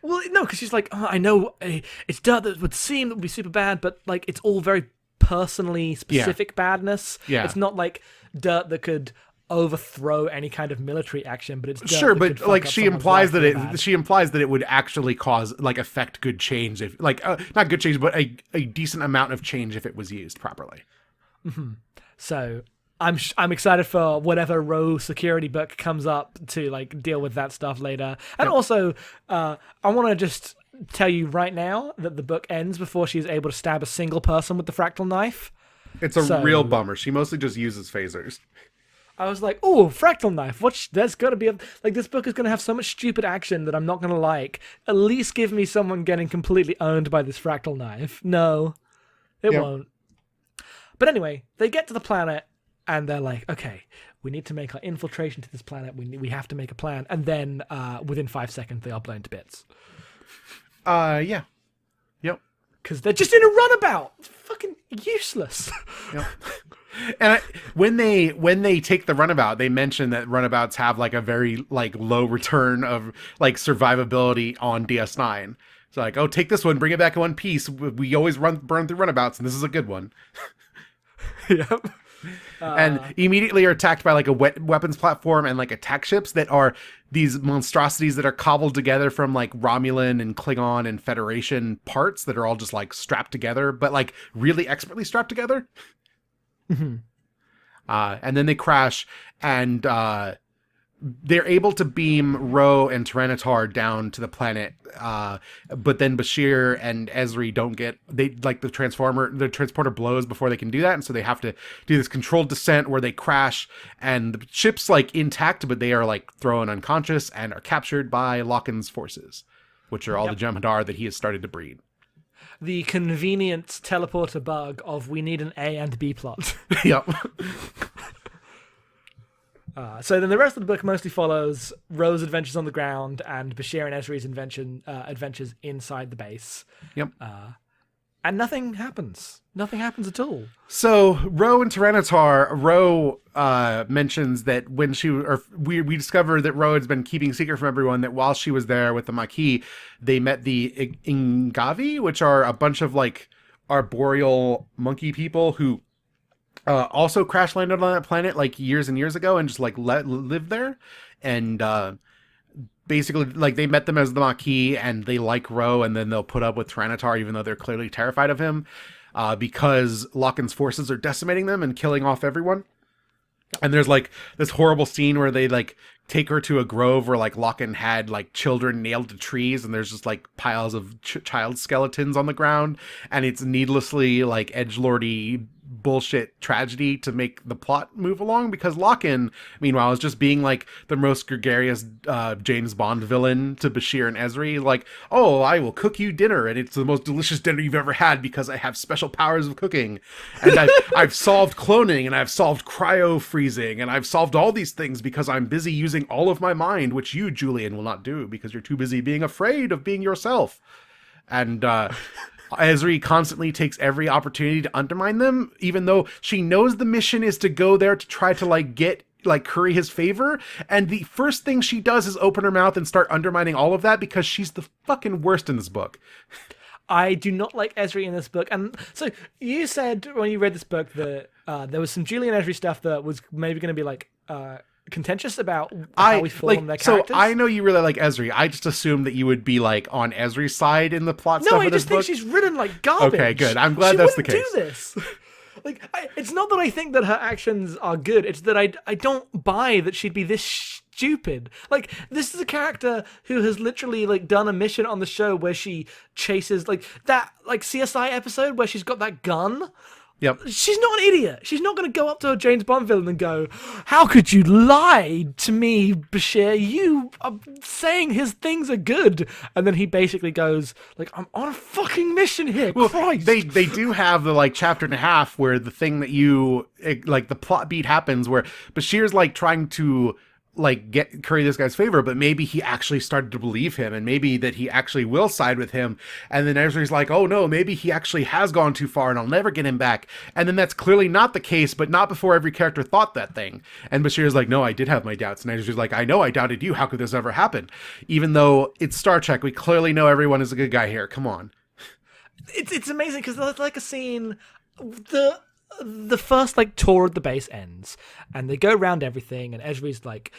Speaker 4: Well, no, because she's like, I know it's dirt that would be super bad, but like it's all very personally specific badness.
Speaker 3: Yeah.
Speaker 4: It's not like dirt that could overthrow any kind of military action, but it's dirt
Speaker 3: sure,
Speaker 4: that
Speaker 3: but like she implies that
Speaker 4: it
Speaker 3: would actually cause like affect good change if like not good change, but a decent amount of change if it was used properly.
Speaker 4: So I'm excited for whatever row security book comes up to like deal with that stuff later. And also, I want to just tell you right now that the book ends before she's able to stab a single person with the fractal knife.
Speaker 3: It's a real bummer. She mostly just uses phasers.
Speaker 4: I was like, oh, fractal knife. There's got to be this book is going to have so much stupid action that I'm not going to like. At least give me someone getting completely owned by this fractal knife. No, it won't. But anyway, they get to the planet and they're like, okay, we need to make our infiltration to this planet. We have to make a plan. And then within 5 seconds, they are blown to bits.
Speaker 3: Yeah. Yep.
Speaker 4: Because they're just in a runabout. It's fucking useless.
Speaker 3: Yep. And when they take the runabout, they mention that runabouts have like a very like low return of like survivability on DS9. It's like, oh, take this one, bring it back in one piece. We always burn through runabouts, and this is a good one.
Speaker 4: Yep.
Speaker 3: And immediately are attacked by like a weapons platform and like attack ships that are these monstrosities that are cobbled together from like Romulan and Klingon and Federation parts that are all just like strapped together, but like really expertly strapped together.
Speaker 4: Mm-hmm.
Speaker 3: And then they crash, and they're able to beam Ro and Tyranitar down to the planet. But then Bashir and Ezri the transporter blows before they can do that. And so they have to do this controlled descent where they crash, and the ship's like intact, but they are like thrown unconscious and are captured by Locken's forces, which are all the Jem'Hadar that he has started to breed.
Speaker 4: The convenient teleporter bug of we need an A and B plot.
Speaker 3: Yep.
Speaker 4: So then the rest of the book mostly follows Ro's adventures on the ground and Bashir and Ezri's adventures inside the base.
Speaker 3: Yep.
Speaker 4: And nothing happens. Nothing happens at all.
Speaker 3: So Ro and Tyranitar, Ro mentions that when we discovered that Ro has been keeping secret from everyone that while she was there with the Maquis, they met the Ingavi, which are a bunch of like arboreal monkey people who also crash landed on that planet like years and years ago and just like live there. And basically like they met them as the Maquis and they like Ro, and then they'll put up with Tyranitar even though they're clearly terrified of him because Locken's forces are decimating them and killing off everyone. And there's like this horrible scene where they like take her to a grove where like Locken had like children nailed to trees, and there's just like piles of child skeletons on the ground, and it's needlessly like edgelordy bullshit tragedy to make the plot move along, because Locken, meanwhile, is just being like the most gregarious James Bond villain to Bashir and Ezri, like, oh, I will cook you dinner, and it's the most delicious dinner you've ever had because I have special powers of cooking, and I've solved cloning, and I've solved cryo freezing, and I've solved all these things because I'm busy using all of my mind, which you, Julian, will not do because you're too busy being afraid of being yourself. And Ezri constantly takes every opportunity to undermine them, even though she knows the mission is to go there to try to curry his favor. And the first thing she does is open her mouth and start undermining all of that because she's the fucking worst in this book.
Speaker 4: I do not like Ezri in this book. And so you said when you read this book that there was some Julian Ezri stuff that was maybe going to be like contentious about how we fall on their characters.
Speaker 3: So I know you really like Ezri. I just assumed that you would be like on Ezri's side in the plot stuff.
Speaker 4: No, I
Speaker 3: of this
Speaker 4: just
Speaker 3: book.
Speaker 4: think she's written like garbage.
Speaker 3: Okay, good. I'm glad that's the case.
Speaker 4: She wouldn't do this. Like, it's not that I think that her actions are good. It's that I don't buy that she'd be this stupid. Like, this is a character who has literally like done a mission on the show where she chases like that like CSI episode where she's got that gun.
Speaker 3: Yep.
Speaker 4: She's not an idiot. She's not going to go up to a James Bond villain and go, how could you lie to me, Bashir? You are saying his things are good. And then he basically goes, like, I'm on a fucking mission here.
Speaker 3: Well,
Speaker 4: Christ.
Speaker 3: They do have the, like, chapter and a half where the thing that the plot beat happens where Bashir's, like, trying to, like, curry this guy's favor, but maybe he actually started to believe him, and maybe that he actually will side with him. And then Ezri's like, oh no, maybe he actually has gone too far and I'll never get him back. And then that's clearly not the case, but not before every character thought that thing. And Bashir's like, no, I did have my doubts. And Ezri's like, I know I doubted you. How could this ever happen? Even though it's Star Trek, we clearly know everyone is a good guy here. Come on.
Speaker 4: It's amazing because there's like a scene, the first like tour of the base ends and they go around everything and Ezri's like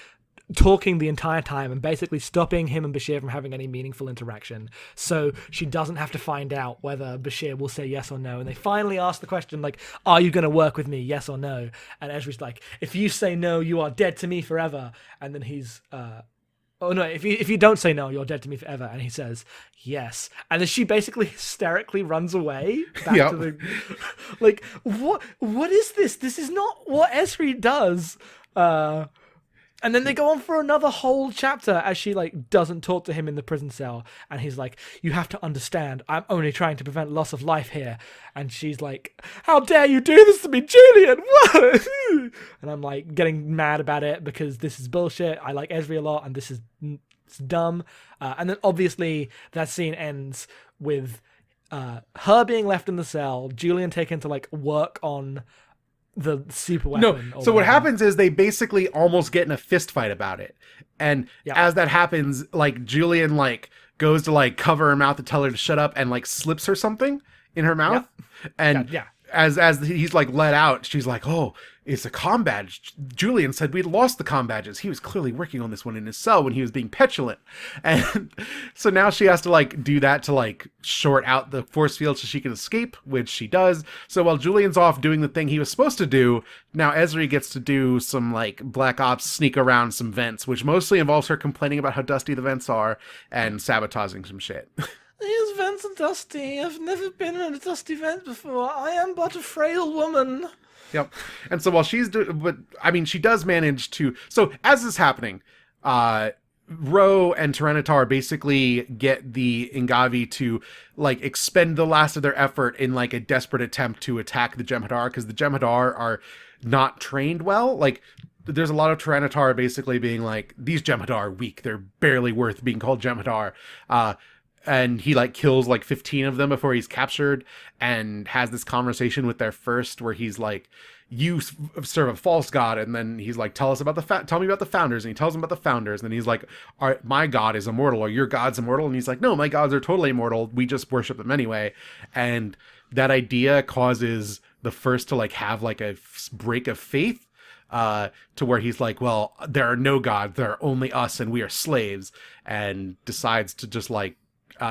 Speaker 4: talking the entire time and basically stopping him and Bashir from having any meaningful interaction, so she doesn't have to find out whether Bashir will say yes or no. And they finally ask the question, like, are you going to work with me, yes or no? And Ezri's like, if you say no, you are dead to me forever. And then he's oh no, if you don't say no, you're dead to me forever. And he says yes. And then she basically hysterically runs away back to the... Like, what is this? This is not what Ezri does. And then they go on for another whole chapter as she, like, doesn't talk to him in the prison cell. And he's like, you have to understand, I'm only trying to prevent loss of life here. And she's like, how dare you do this to me, Julian? What? And I'm, like, getting mad about it because this is bullshit. I like Ezri a lot, and this is it's dumb. And then, obviously, that scene ends with her being left in the cell, Julian taken to, like, work on the super weapon.
Speaker 3: No, so what happens is they basically almost get in a fist fight about it. And as that happens, like, Julian, like, goes to, like, cover her mouth to tell her to shut up and, like, slips her something in her mouth. And as he's, like, let out, she's like, oh, it's a comm badge. Julian said we'd lost the comm badges. He was clearly working on this one in his cell when he was being petulant. And so now she has to, like, do that to, like, short out the force field so she can escape, which she does. So while Julian's off doing the thing he was supposed to do, now Ezri gets to do some, like, Black Ops sneak around some vents, which mostly involves her complaining about how dusty the vents are and sabotaging some shit.
Speaker 4: These vents are dusty. I've never been in a dusty vent before. I am but a frail woman.
Speaker 3: Yep. And so while she's doing, but I mean, she does manage to, so as this is happening, Ro and Tyranitar basically get the Ingavi to, like, expend the last of their effort in, like, a desperate attempt to attack the Jem'Hadar, because the Jem'Hadar are not trained well. Like, there's a lot of Tyranitar basically being like, these Jem'Hadar are weak. They're barely worth being called Jem'Hadar. And he, like, kills, like, 15 of them before he's captured, and has this conversation with their first where he's like, you serve a false god. And then he's like, tell me about the founders. And he tells him about the founders. And then he's like, my god is immortal, or your god's immortal. And he's like, no, my gods are totally immortal. We just worship them anyway. And that idea causes the first to, like, have, like, a break of faith, to where he's like, well, there are no gods, there are only us, and we are slaves. And decides to just, like,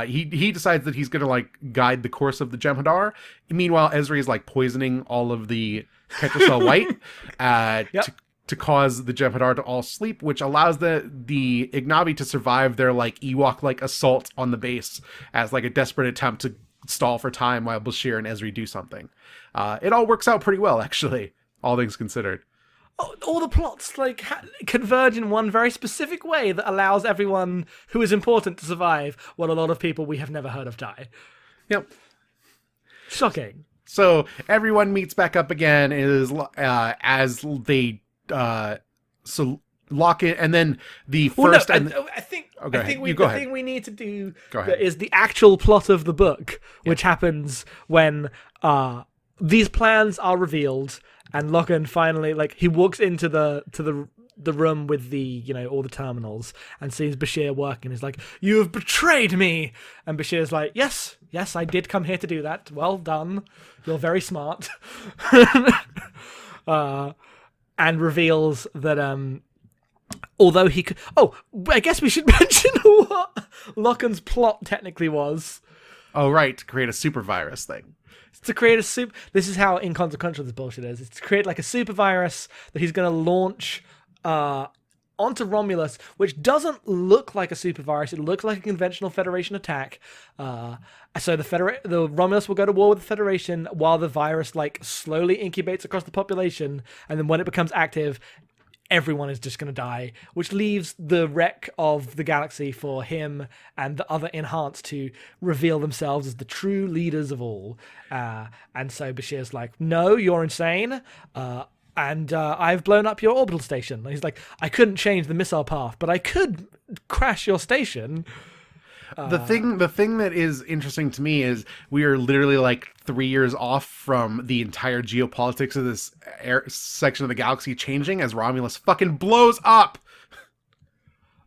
Speaker 3: he decides that he's going to, like, guide the course of the Jem'Hadar. Meanwhile, Ezri is, like, poisoning all of the Ketracel White to cause the Jem'Hadar to all sleep, which allows the Ignavi to survive their, like, Ewok-like assault on the base as, like, a desperate attempt to stall for time while Bashir and Ezri do something. It all works out pretty well, actually, all things considered.
Speaker 4: All the plots, like, converge in one very specific way that allows everyone who is important to survive, while a lot of people we have never heard of die.
Speaker 3: Yep.
Speaker 4: Shocking.
Speaker 3: So everyone meets back up again as they lock it, and then the first.
Speaker 4: I think the thing we need to do is the actual plot of the book, which happens when these plans are revealed. And Locken finally, like, he walks into the room with the, you know, all the terminals, and sees Bashir working. He's like, you have betrayed me. And Bashir's like, yes, I did come here to do that. Well done. You're very smart. And reveals that, although he could... Oh, I guess we should mention what Locken's plot technically was.
Speaker 3: Oh, right, to create a super virus thing.
Speaker 4: To create a this is how inconsequential this bullshit is. It's to create, like, a super virus that he's going to launch onto Romulus, which doesn't look like a super virus. It looks like a conventional Federation attack. So the Romulus will go to war with the Federation while the virus, like, slowly incubates across the population, and then when it becomes active, everyone is just going to die, which leaves the wreck of the galaxy for him and the other Enhanced to reveal themselves as the true leaders of all. And so Bashir's like, no, you're insane. And I've blown up your orbital station. And he's like, I couldn't change the missile path, but I could crash your station. The thing that is interesting to me is we are literally, like, 3 years off from the entire geopolitics of this section of the galaxy changing as Romulus fucking blows up.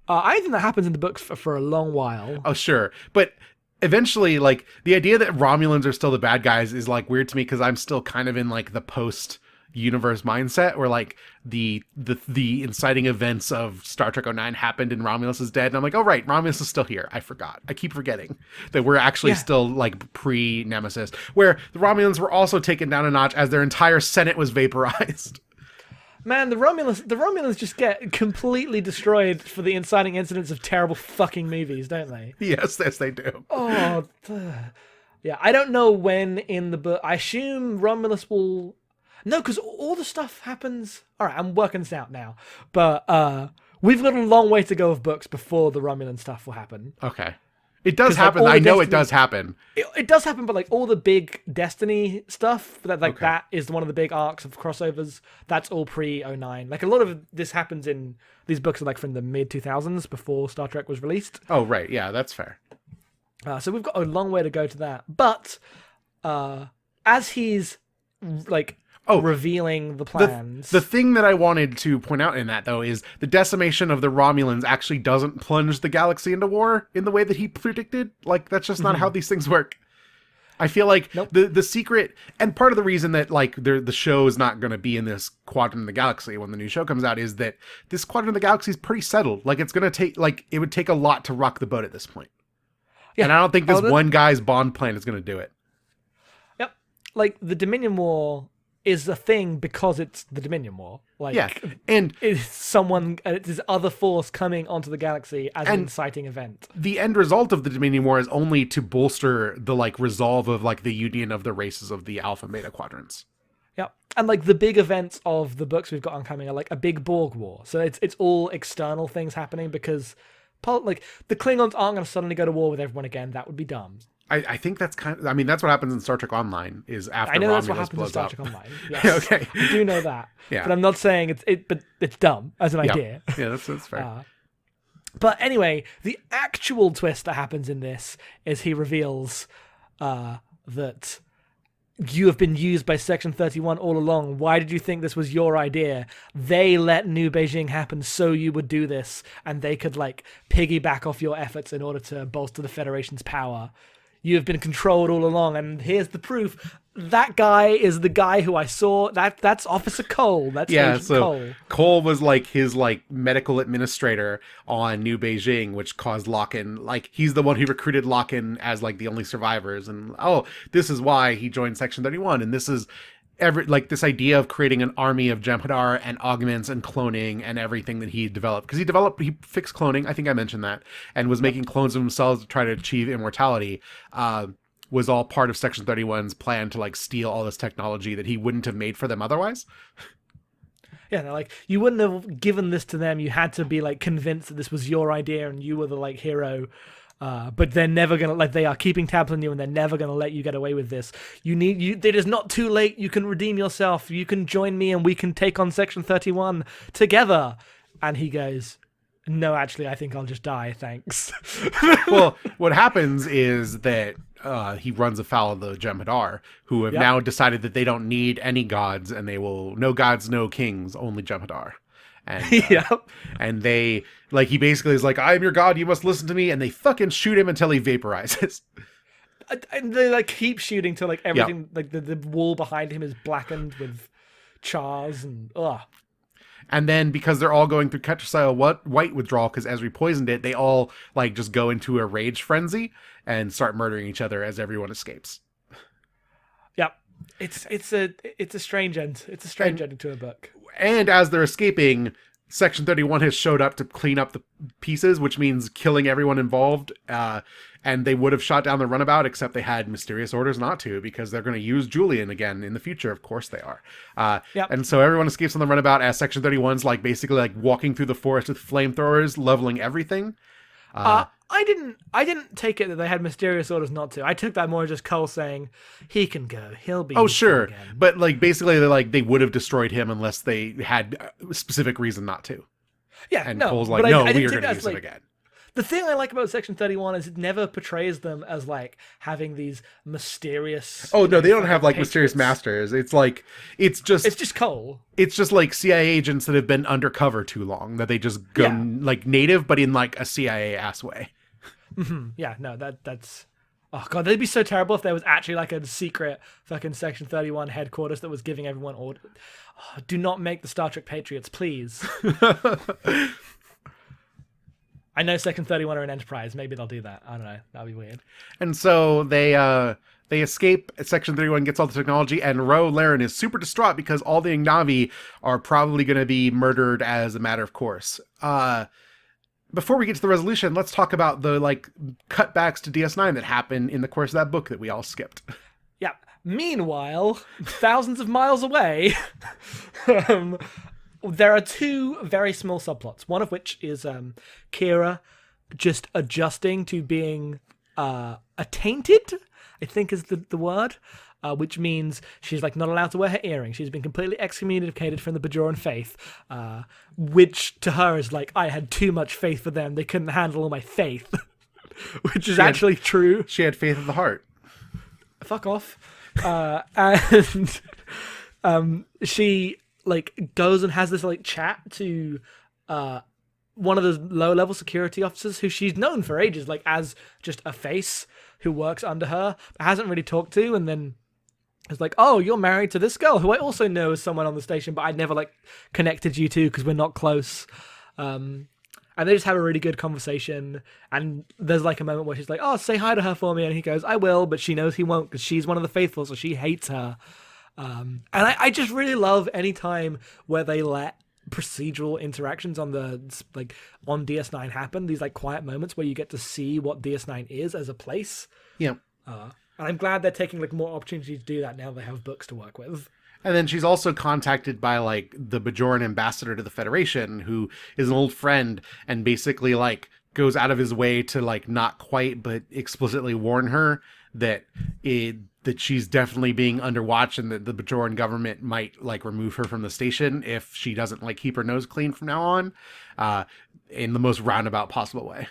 Speaker 4: I think that happens in the books for a long while.
Speaker 3: Oh, sure. But eventually, like, the idea that Romulans are still the bad guys is, like, weird to me because I'm still kind of in, like, the post universe mindset where like the inciting events of Star Trek '09 happened and Romulus is dead, and I'm like, oh right, Romulus is still here. I forgot. I keep forgetting that we're actually still like pre-Nemesis, where the Romulans were also taken down a notch as their entire Senate was vaporized.
Speaker 4: Man, the Romulans just get completely destroyed for the inciting incidents of terrible fucking movies, don't they?
Speaker 3: Yes, they do.
Speaker 4: Oh, yeah. I don't know when in the book. I assume Romulus will. No, because all the stuff happens. All right, I'm working this out now, but we've got a long way to go of books before the Romulan stuff will happen.
Speaker 3: Okay. It does happen. I know it does happen.
Speaker 4: It does happen, but like all the big Destiny stuff, that is one of the big arcs of crossovers. That's all pre-09. Like a lot of this happens in these books are like from the mid-2000s before Star Trek was released.
Speaker 3: Oh, right. Yeah, that's fair.
Speaker 4: So we've got a long way to go to that. But as he's like revealing the plans.
Speaker 3: The thing that I wanted to point out in that, though, is the decimation of the Romulans actually doesn't plunge the galaxy into war in the way that he predicted. Like, that's just not how these things work. I feel like the secret, and part of the reason that like the show is not going to be in this quadrant of the galaxy when the new show comes out is that this quadrant of the galaxy is pretty settled. Like, it's going to take, like, it would take a lot to rock the boat at this point. Yeah. And I don't think this one guy's Bond plan is going to do it. Yep.
Speaker 4: Like, the Dominion War is a thing because it's the Dominion War. Like,
Speaker 3: and
Speaker 4: it's this other force coming onto the galaxy as an inciting event.
Speaker 3: The end result of the Dominion War is only to bolster the like resolve of like the union of the races of the Alpha and Beta quadrants.
Speaker 4: Yeah, and like the big events of the books we've got oncoming are like a big Borg war. So it's all external things happening because like the Klingons aren't going to suddenly go to war with everyone again. That would be dumb.
Speaker 3: I think that's I mean, that's what happens in Star Trek Online is after
Speaker 4: I know
Speaker 3: Romulus
Speaker 4: that's what happens in Star Trek Online. Yes.
Speaker 3: Okay.
Speaker 4: I do know that.
Speaker 3: Yeah.
Speaker 4: But I'm not saying but it's dumb as an idea.
Speaker 3: Yeah, that's fair.
Speaker 4: But anyway, the actual twist that happens in this is he reveals that you have been used by Section 31 all along. Why did you think this was your idea? They let New Beijing happen so you would do this, and they could like piggyback off your efforts in order to bolster the Federation's power. You have been controlled all along, and here's the proof. That guy is the guy who I saw. That's Officer Cole. That's Agent Cole.
Speaker 3: Cole was like his like medical administrator on New Beijing, which caused Lock-in. Like, he's the one who recruited Lock-in as like the only survivors, and this is why he joined Section 31, and this is this idea of creating an army of Jem'Hadar and augments and cloning and everything that he developed. Because he fixed cloning, I think I mentioned that, and was making clones of himself to try to achieve immortality, was all part of Section 31's plan to like steal all this technology that he wouldn't have made for them otherwise.
Speaker 4: Yeah, they're like, you wouldn't have given this to them. You had to be like convinced that this was your idea and you were the like hero. But they're never gonna they are keeping tabs on you, and they're never gonna let you get away with this. It is not too late. You can redeem yourself. You can join me, and we can take on Section 31 together. And he goes, "No, actually, I think I'll just die. Thanks."
Speaker 3: Well, what happens is that he runs afoul of the Jem'Hadar, who have now decided that they don't need any gods, and they will no gods, no kings, only Jem'Hadar. And, and they, like, he basically is like, I'm your god, you must listen to me, and they fucking shoot him until he vaporizes.
Speaker 4: And they, like, keep shooting till, like, everything, like, the wall behind him is blackened with chars and,
Speaker 3: And then, because they're all going through Ketracyle white withdrawal, because Ezri poisoned it, they all, like, just go into a rage frenzy and start murdering each other as everyone escapes.
Speaker 4: Yep. It's a strange end. It's a strange ending to a book.
Speaker 3: And as they're escaping, Section 31 has showed up to clean up the pieces, which means killing everyone involved. And they would have shot down the runabout, except they had mysterious orders not to, because they're going to use Julian again in the future. Of course they are. And so everyone escapes on the runabout as Section 31's like basically like walking through the forest with flamethrowers, leveling everything.
Speaker 4: I didn't take it that they had mysterious orders not to. I took that more just Cole saying he can go. He'll be.
Speaker 3: Oh, sure. Again. But like basically they would have destroyed him unless they had a specific reason not to.
Speaker 4: Yeah.
Speaker 3: And Cole's like, no, we are going to use him again.
Speaker 4: The thing I like about Section 31 is it never portrays them as like having these mysterious.
Speaker 3: Oh no, they don't have like mysterious masters. It's like it's just Cole. It's just like CIA agents that have been undercover too long that they just go like native, but in like a CIA ass way.
Speaker 4: Mm-hmm. Yeah, no, that's Oh god, that'd be so terrible if there was actually like a secret fucking Section 31 headquarters that was giving everyone orders. Oh, do not make the Star Trek Patriots, please. I know Second 31 are an Enterprise. Maybe they'll do that. I don't know. That'd be weird.
Speaker 3: And so they escape. Section 31 gets all the technology, and Ro Laren is super distraught because all the Ignavi are probably going to be murdered as a matter of course. Before we get to the resolution, let's talk about the cutbacks to DS9 that happen in the course of that book that we all skipped.
Speaker 4: Yeah. Meanwhile, thousands of miles away, there are two very small subplots. One of which is Kira just adjusting to being attainted, I think is the word, which means she's not allowed to wear her earring. She's been completely excommunicated from the Bajoran faith, which to her is I had too much faith for them. They couldn't handle all my faith, which is actually true.
Speaker 3: She had faith of the heart.
Speaker 4: Fuck off. And she goes and has this chat to one of those low-level security officers who she's known for ages as just a face who works under her but hasn't really talked to, and then it's oh, you're married to this girl who I also know is someone on the station, but I'd never connected you to because we're not close. And they just have a really good conversation, and there's a moment where she's oh, say hi to her for me, and he goes, I will, but she knows he won't because she's one of the faithful, so she hates her. And I just really love any time where they let procedural interactions on on DS9 happen, these quiet moments where you get to see what DS9 is as a place.
Speaker 3: Yeah.
Speaker 4: And I'm glad they're taking more opportunity to do that now they have books to work with.
Speaker 3: And then she's also contacted by the Bajoran ambassador to the Federation, who is an old friend, and basically goes out of his way to not quite but explicitly warn her that she's definitely being under watch, and that the Bajoran government might remove her from the station if she doesn't keep her nose clean from now on, in the most roundabout possible way.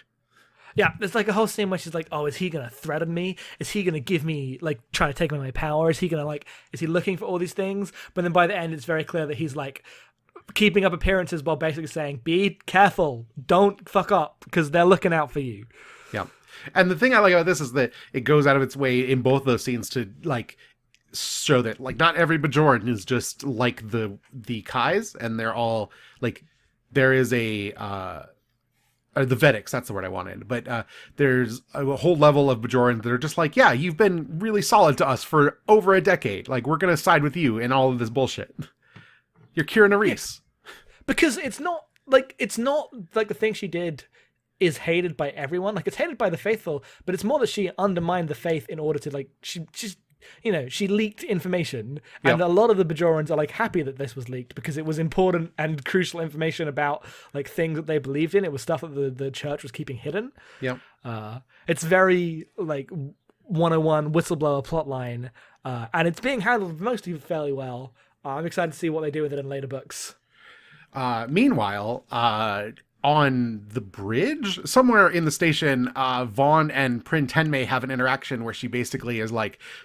Speaker 4: Yeah, there's a whole scene where she's oh, is he gonna threaten me? Is he gonna give me try to take away my power? Is he gonna is he looking for all these things? But then by the end, it's very clear that he's keeping up appearances while basically saying, "Be careful, don't fuck up, because they're looking out for you."
Speaker 3: Yeah. And the thing I like about this is that it goes out of its way in both those scenes to show that not every Bajoran is just the Kais, and they're all there is a the Vedics, that's the word I wanted, but there's a whole level of Bajorans that are just yeah, you've been really solid to us for over a decade, we're gonna side with you in all of this bullshit. You're Kira Nerys.
Speaker 4: Because it's not the thing she did is hated by everyone. It's hated by the faithful, but it's more that she undermined the faith in order to she leaked information, and a lot of the Bajorans are happy that this was leaked because it was important and crucial information about things that they believed in. It was stuff that the church was keeping hidden. Yeah. It's very 101 whistleblower plotline, and it's being handled mostly fairly well. I'm excited to see what they do with it in later books.
Speaker 3: Meanwhile, on the bridge somewhere in the station, Vaughn and Prin Tenmei have an interaction where she basically is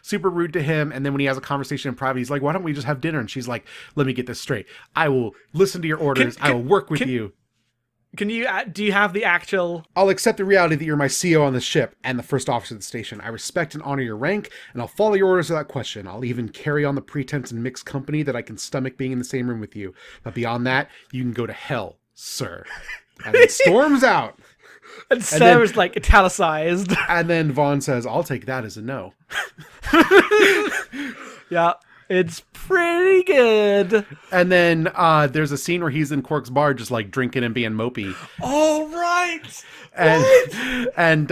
Speaker 3: super rude to him, and then when he has a conversation in private, he's why don't we just have dinner? And she's let me get this straight. I will listen to your orders. I will work with you.
Speaker 4: Do you have the actual...
Speaker 3: I'll accept the reality that you're my CO on the ship and the first officer of the station. I respect and honor your rank, and I'll follow your orders without question. I'll even carry on the pretense and mixed company that I can stomach being in the same room with you. But beyond that, you can go to hell, sir. And then storms out.
Speaker 4: And Sarah's italicized.
Speaker 3: And then Vaughn says, I'll take that as a no.
Speaker 4: Yeah, it's pretty good.
Speaker 3: And then there's a scene where he's in Quark's bar just drinking and being mopey.
Speaker 4: Oh, right.
Speaker 3: And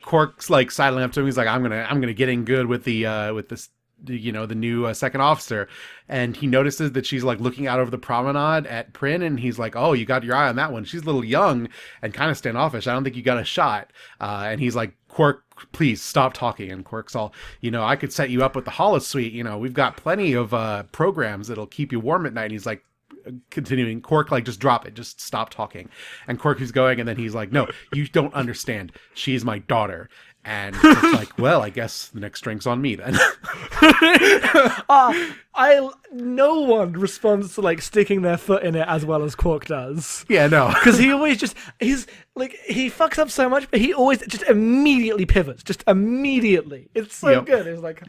Speaker 3: Quark's sidling up to him. He's I'm gonna get in good with this the new second officer, and he notices that she's looking out over the promenade at Prin, and he's oh, you got your eye on that one. She's a little young and kind of standoffish. I don't think you got a shot. And he's Quark, please stop talking. And Quark's all, I could set you up with the holosuite. We've got plenty of programs that'll keep you warm at night. And he's continuing. Quark just drop it, just stop talking. And Quark keeps going, and then he's no, you don't understand, she's my daughter. And it's like, well, I guess the next drink's on me then.
Speaker 4: No one responds to like sticking their foot in it as well as Quark does.
Speaker 3: Yeah, no.
Speaker 4: Because he fucks up so much, but he always just immediately pivots, just immediately. It's so good. It's like,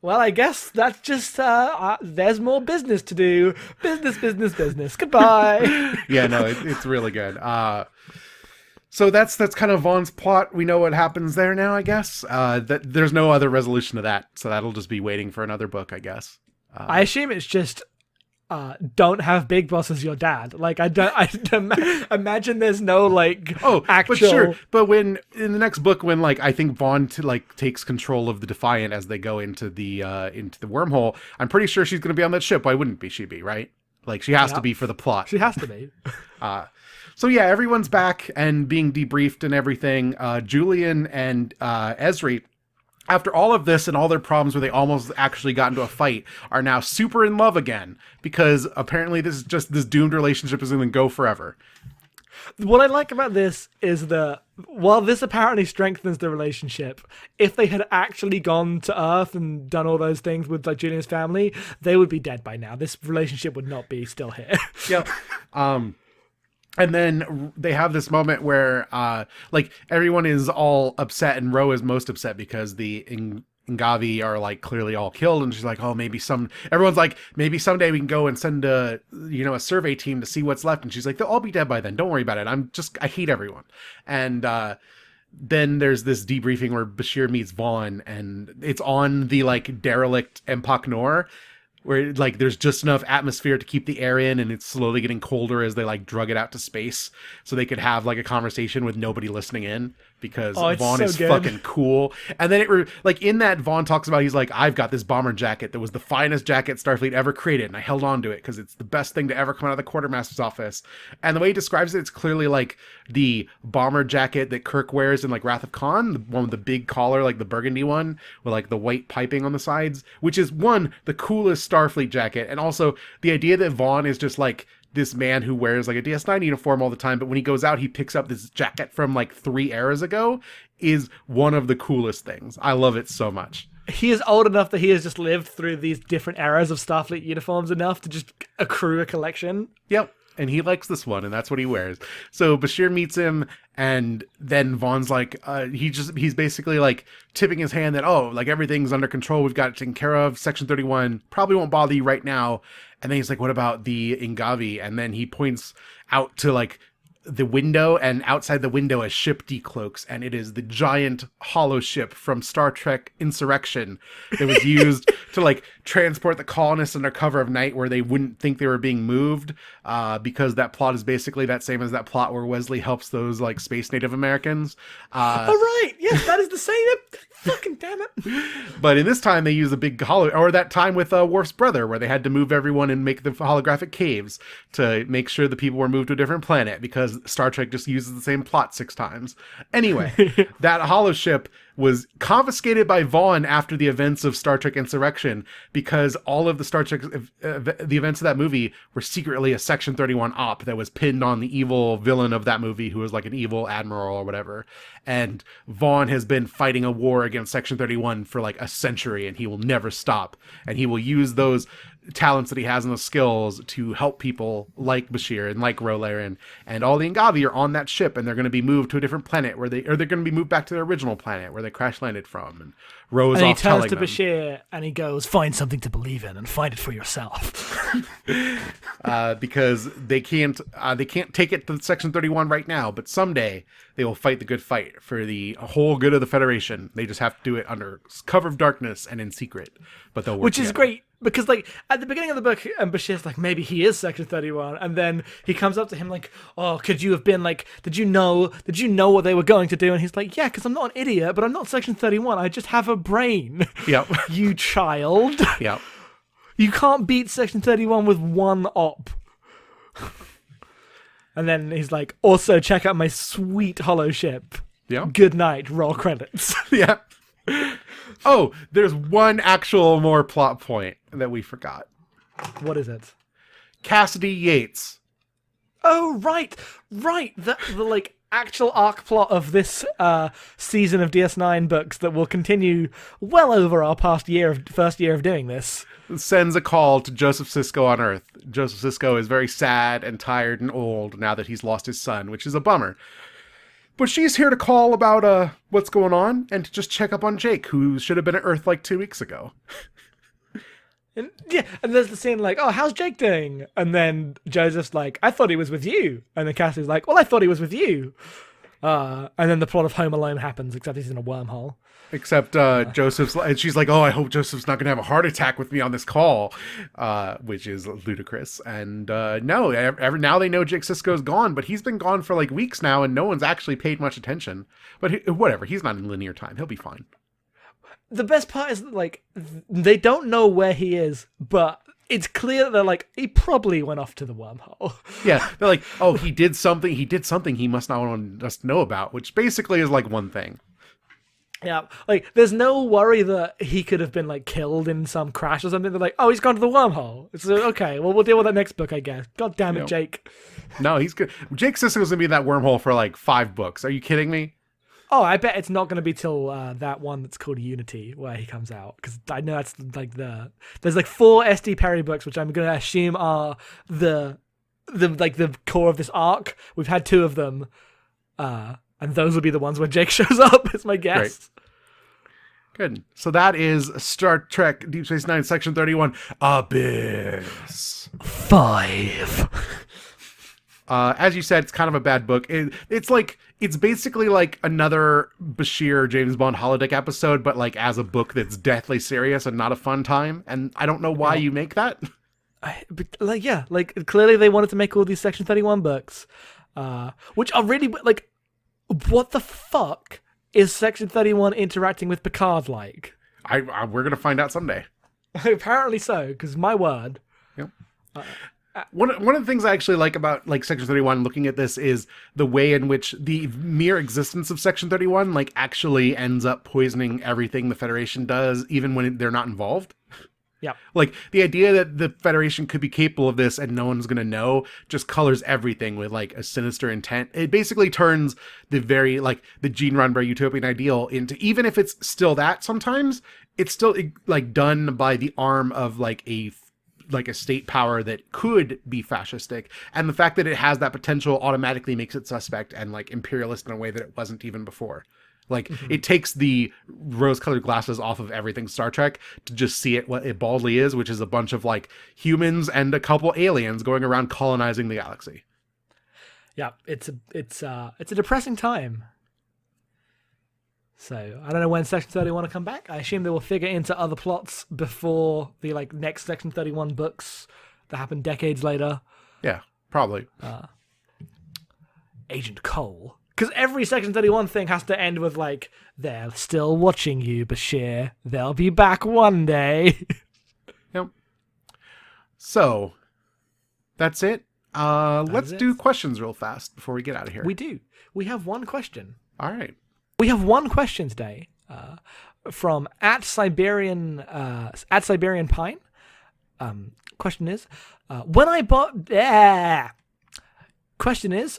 Speaker 4: well, I guess that's just, there's more business to do. Business. Goodbye.
Speaker 3: Yeah, no, it's really good. So that's kind of Vaughn's plot. We know what happens there now, I guess. That there's no other resolution to that, so that'll just be waiting for another book, I guess.
Speaker 4: I assume it's just don't have Big Boss as your dad. Like I imagine there's no like actual.
Speaker 3: But sure. But when in the next book, when like I think Vaughn takes control of the Defiant as they go into the wormhole, I'm pretty sure she's going to be on that ship. Why wouldn't she be? Right? Like she has to be for the plot.
Speaker 4: She has to be.
Speaker 3: So yeah, everyone's back and being debriefed and everything. Julian and Ezri, after all of this and all their problems where they almost actually got into a fight, are now super in love again because apparently this doomed relationship is going to go forever.
Speaker 4: What I like about this is that while this apparently strengthens the relationship, if they had actually gone to Earth and done all those things with like Julian's family, they would be dead by now. This relationship would not be still here.
Speaker 3: Yep. And then they have this moment where, like, everyone is all upset, and Ro is most upset because the Ingavi are, like, clearly all killed, and she's like, oh, everyone's like, maybe someday we can go and send a survey team to see what's left, and she's like, they'll all be dead by then, don't worry about it, I hate everyone. And then there's this debriefing where Bashir meets Vaughn, and it's on the, like, derelict Empok Nor, where like there's just enough atmosphere to keep the air in, and it's slowly getting colder as they like drug it out to space so they could have like a conversation with nobody listening in, because Vaughn is fucking cool. And then like in that, Vaughn talks about, he's like, I've got this bomber jacket that was the finest jacket Starfleet ever created, and I held on to it because it's the best thing to ever come out of the quartermaster's office. And the way he describes it, it's clearly like the bomber jacket that Kirk wears in like Wrath of Khan, the one with the big collar, like the burgundy one with like the white piping on the sides, which is the coolest Starfleet jacket. And also the idea that Vaughn is just like this man who wears like a DS9 uniform all the time, but when he goes out he picks up this jacket from like 3 eras ago, is one of the coolest things. I love it so much.
Speaker 4: He is old enough that he has just lived through these different eras of Starfleet uniforms enough to just accrue a collection.
Speaker 3: Yep. And he likes this one, and that's what he wears. So Bashir meets him, and then Vaughn's like, he's basically like tipping his hand that, oh, like everything's under control. We've got it taken care of. Section 31 probably won't bother you right now. And then he's like, what about the Ingavi? And then he points out to like the window, and outside the window a ship decloaks, and it is the giant hollow ship from Star Trek Insurrection that was used to like transport the colonists under cover of night where they wouldn't think they were being moved, because that plot is basically that same as that plot where Wesley helps those like space Native Americans.
Speaker 4: Right, yes, that is the same. Fucking damn it.
Speaker 3: But in this time they use a big or that time with Worf's brother where they had to move everyone and make the holographic caves to make sure the people were moved to a different planet, because Star Trek just uses the same plot 6 times. Anyway, that hollow ship was confiscated by Vaughn after the events of Star Trek Insurrection, because all of the Star Trek, the events of that movie were secretly a Section 31 op that was pinned on the evil villain of that movie, who was like an evil admiral or whatever. And Vaughn has been fighting a war against Section 31 for like a century, and he will never stop. And he will use those talents that he has and the skills to help people like Bashir and like Rolaren, and all the Ingavi are on that ship, and they're going to be moved to a different planet they're going to be moved back to their original planet where they crash landed from. And Rose off telling them.
Speaker 4: And he turns to Bashir and he goes, find something to believe in and find it for yourself.
Speaker 3: Because they can't take it to Section 31 right now, but someday they will fight the good fight for the whole good of the Federation. They just have to do it under cover of darkness and in secret, but they'll work
Speaker 4: Which
Speaker 3: together.
Speaker 4: is great. Because, like, at the beginning of the book, and Bashir's like, maybe he is Section 31, and then he comes up to him like, oh, could you have been, like, did you know what they were going to do? And he's like, yeah, because I'm not an idiot, but I'm not Section 31, I just have a brain.
Speaker 3: Yep.
Speaker 4: You child.
Speaker 3: Yep.
Speaker 4: You can't beat Section 31 with one op. And then he's like, also check out my sweet hollow ship.
Speaker 3: Yeah.
Speaker 4: Good night, roll credits.
Speaker 3: Yeah. Oh, there's one actual more plot point that we forgot.
Speaker 4: What is it?
Speaker 3: Cassidy Yates.
Speaker 4: Oh, right. The like actual arc plot of this season of DS9 books that will continue well over our first year of doing this.
Speaker 3: Sends a call to Joseph Sisko on Earth. Joseph Sisko is very sad and tired and old now that he's lost his son, which is a bummer. But she's here to call about what's going on and to just check up on Jake, who should have been at Earth like 2 weeks ago.
Speaker 4: And there's the scene like, oh, how's Jake doing? And then Joseph's like, I thought he was with you. And then Cassie's like, well, I thought he was with you. And then the plot of Home Alone happens, except he's in a wormhole.
Speaker 3: Except Joseph's, and she's like, oh, I hope Joseph's not going to have a heart attack with me on this call, which is ludicrous. And no, now they know Jake Sisko's gone, but he's been gone for like weeks now, and no one's actually paid much attention. But whatever, he's not in linear time. He'll be fine.
Speaker 4: The best part is that, like, they don't know where he is, but it's clear that they're like, he probably went off to the wormhole.
Speaker 3: Yeah, they're like, oh, he did something he must not want us to know about, which basically is like one thing.
Speaker 4: Yeah, like, there's no worry that he could have been, like, killed in some crash or something. They're like, oh, he's gone to the wormhole. It's okay, well, we'll deal with that next book, I guess. God damn it, Jake. No,
Speaker 3: he's good. Jake Sisko's going to be in that wormhole for, like, 5 books. Are you kidding me?
Speaker 4: Oh, I bet it's not going to be till that one that's called Unity where he comes out. Because I know that's, like, there's, like, 4 S.D. Perry books, which I'm going to assume are the core of this arc. We've had 2 of them. And those will be the ones where Jake shows up, is my guess.
Speaker 3: Great. Good. So that is Star Trek Deep Space Nine, Section 31, Abyss.
Speaker 4: 5.
Speaker 3: As you said, it's kind of a bad book. It's basically like another Bashir James Bond holodeck episode, but like as a book that's deathly serious and not a fun time. And I don't know why you make that.
Speaker 4: Clearly they wanted to make all these Section 31 books, which are really like, what the fuck is Section 31 interacting with Picard like?
Speaker 3: We're going to find out someday.
Speaker 4: Apparently so, because my word.
Speaker 3: Yep. One of the things I actually like about like Section 31 looking at this is the way in which the mere existence of Section 31 like actually ends up poisoning everything the Federation does, even when they're not involved.
Speaker 4: Yeah.
Speaker 3: Like the idea that the Federation could be capable of this and no one's going to know just colors everything with like a sinister intent. It basically turns the very like the Gene Roddenberry utopian ideal into, even if it's still that sometimes, it's still like done by the arm of like a state power that could be fascistic. And the fact that it has that potential automatically makes it suspect and like imperialist in a way that it wasn't even before. Like, it takes the rose-colored glasses off of everything Star Trek to just see it what it baldly is, which is a bunch of, like, humans and a couple aliens going around colonizing the galaxy.
Speaker 4: Yeah, it's a depressing time. So, I don't know when Section 31 will come back. I assume they will figure into other plots before the, like, next Section 31 books that happen decades later.
Speaker 3: Yeah, probably.
Speaker 4: Agent Cole. Because every Section 31 thing has to end with, like, they're still watching you, Bashir. They'll be back one day.
Speaker 3: Yep. So, that's it. Let's do questions real fast before we get out of here.
Speaker 4: We do. We have one question.
Speaker 3: All right.
Speaker 4: We have one question today from at Siberian Pine. Question is,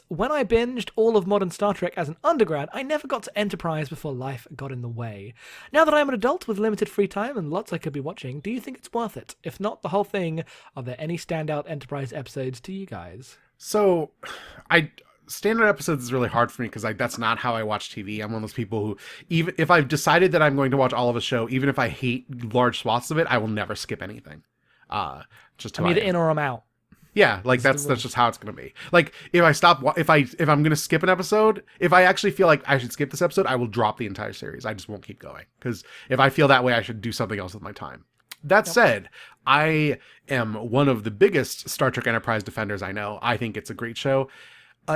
Speaker 4: when I binged all of modern Star Trek as an undergrad, I never got to Enterprise before life got in the way. Now that I'm an adult with limited free time and lots I could be watching, do you think it's worth it? If not the whole thing, are there any standout Enterprise episodes to you guys?
Speaker 3: So, standard episodes is really hard for me because that's not how I watch TV. I'm one of those people who, even if I've decided that I'm going to watch all of a show, even if I hate large swaths of it, I will never skip anything. Just
Speaker 4: I'm either in or I'm out.
Speaker 3: Yeah, like that's just how it's gonna be. Like if I'm gonna skip an episode, if I actually feel like I should skip this episode, I will drop the entire series. I just won't keep going because if I feel that way, I should do something else with my time. That said, I am one of the biggest Star Trek Enterprise defenders I know. I think it's a great show.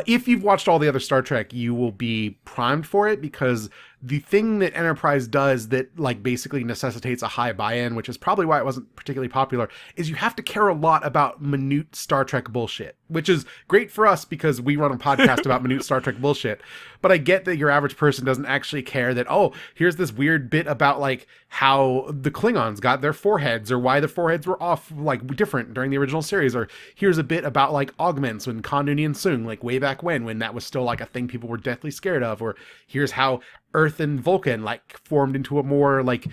Speaker 3: If you've watched all the other Star Trek, you will be primed for it because the thing that Enterprise does that like basically necessitates a high buy-in, which is probably why it wasn't particularly popular, is you have to care a lot about minute Star Trek bullshit, which is great for us because we run a podcast about minute Star Trek bullshit. But I get that your average person doesn't actually care that, oh, here's this weird bit about like how the Klingons got their foreheads or why the foreheads were off, like different during the original series. Or here's a bit about like augments when Kanduni and Soong, like way back when that was still like a thing people were deathly scared of. Or here's how Earth and Vulcan like formed into a more like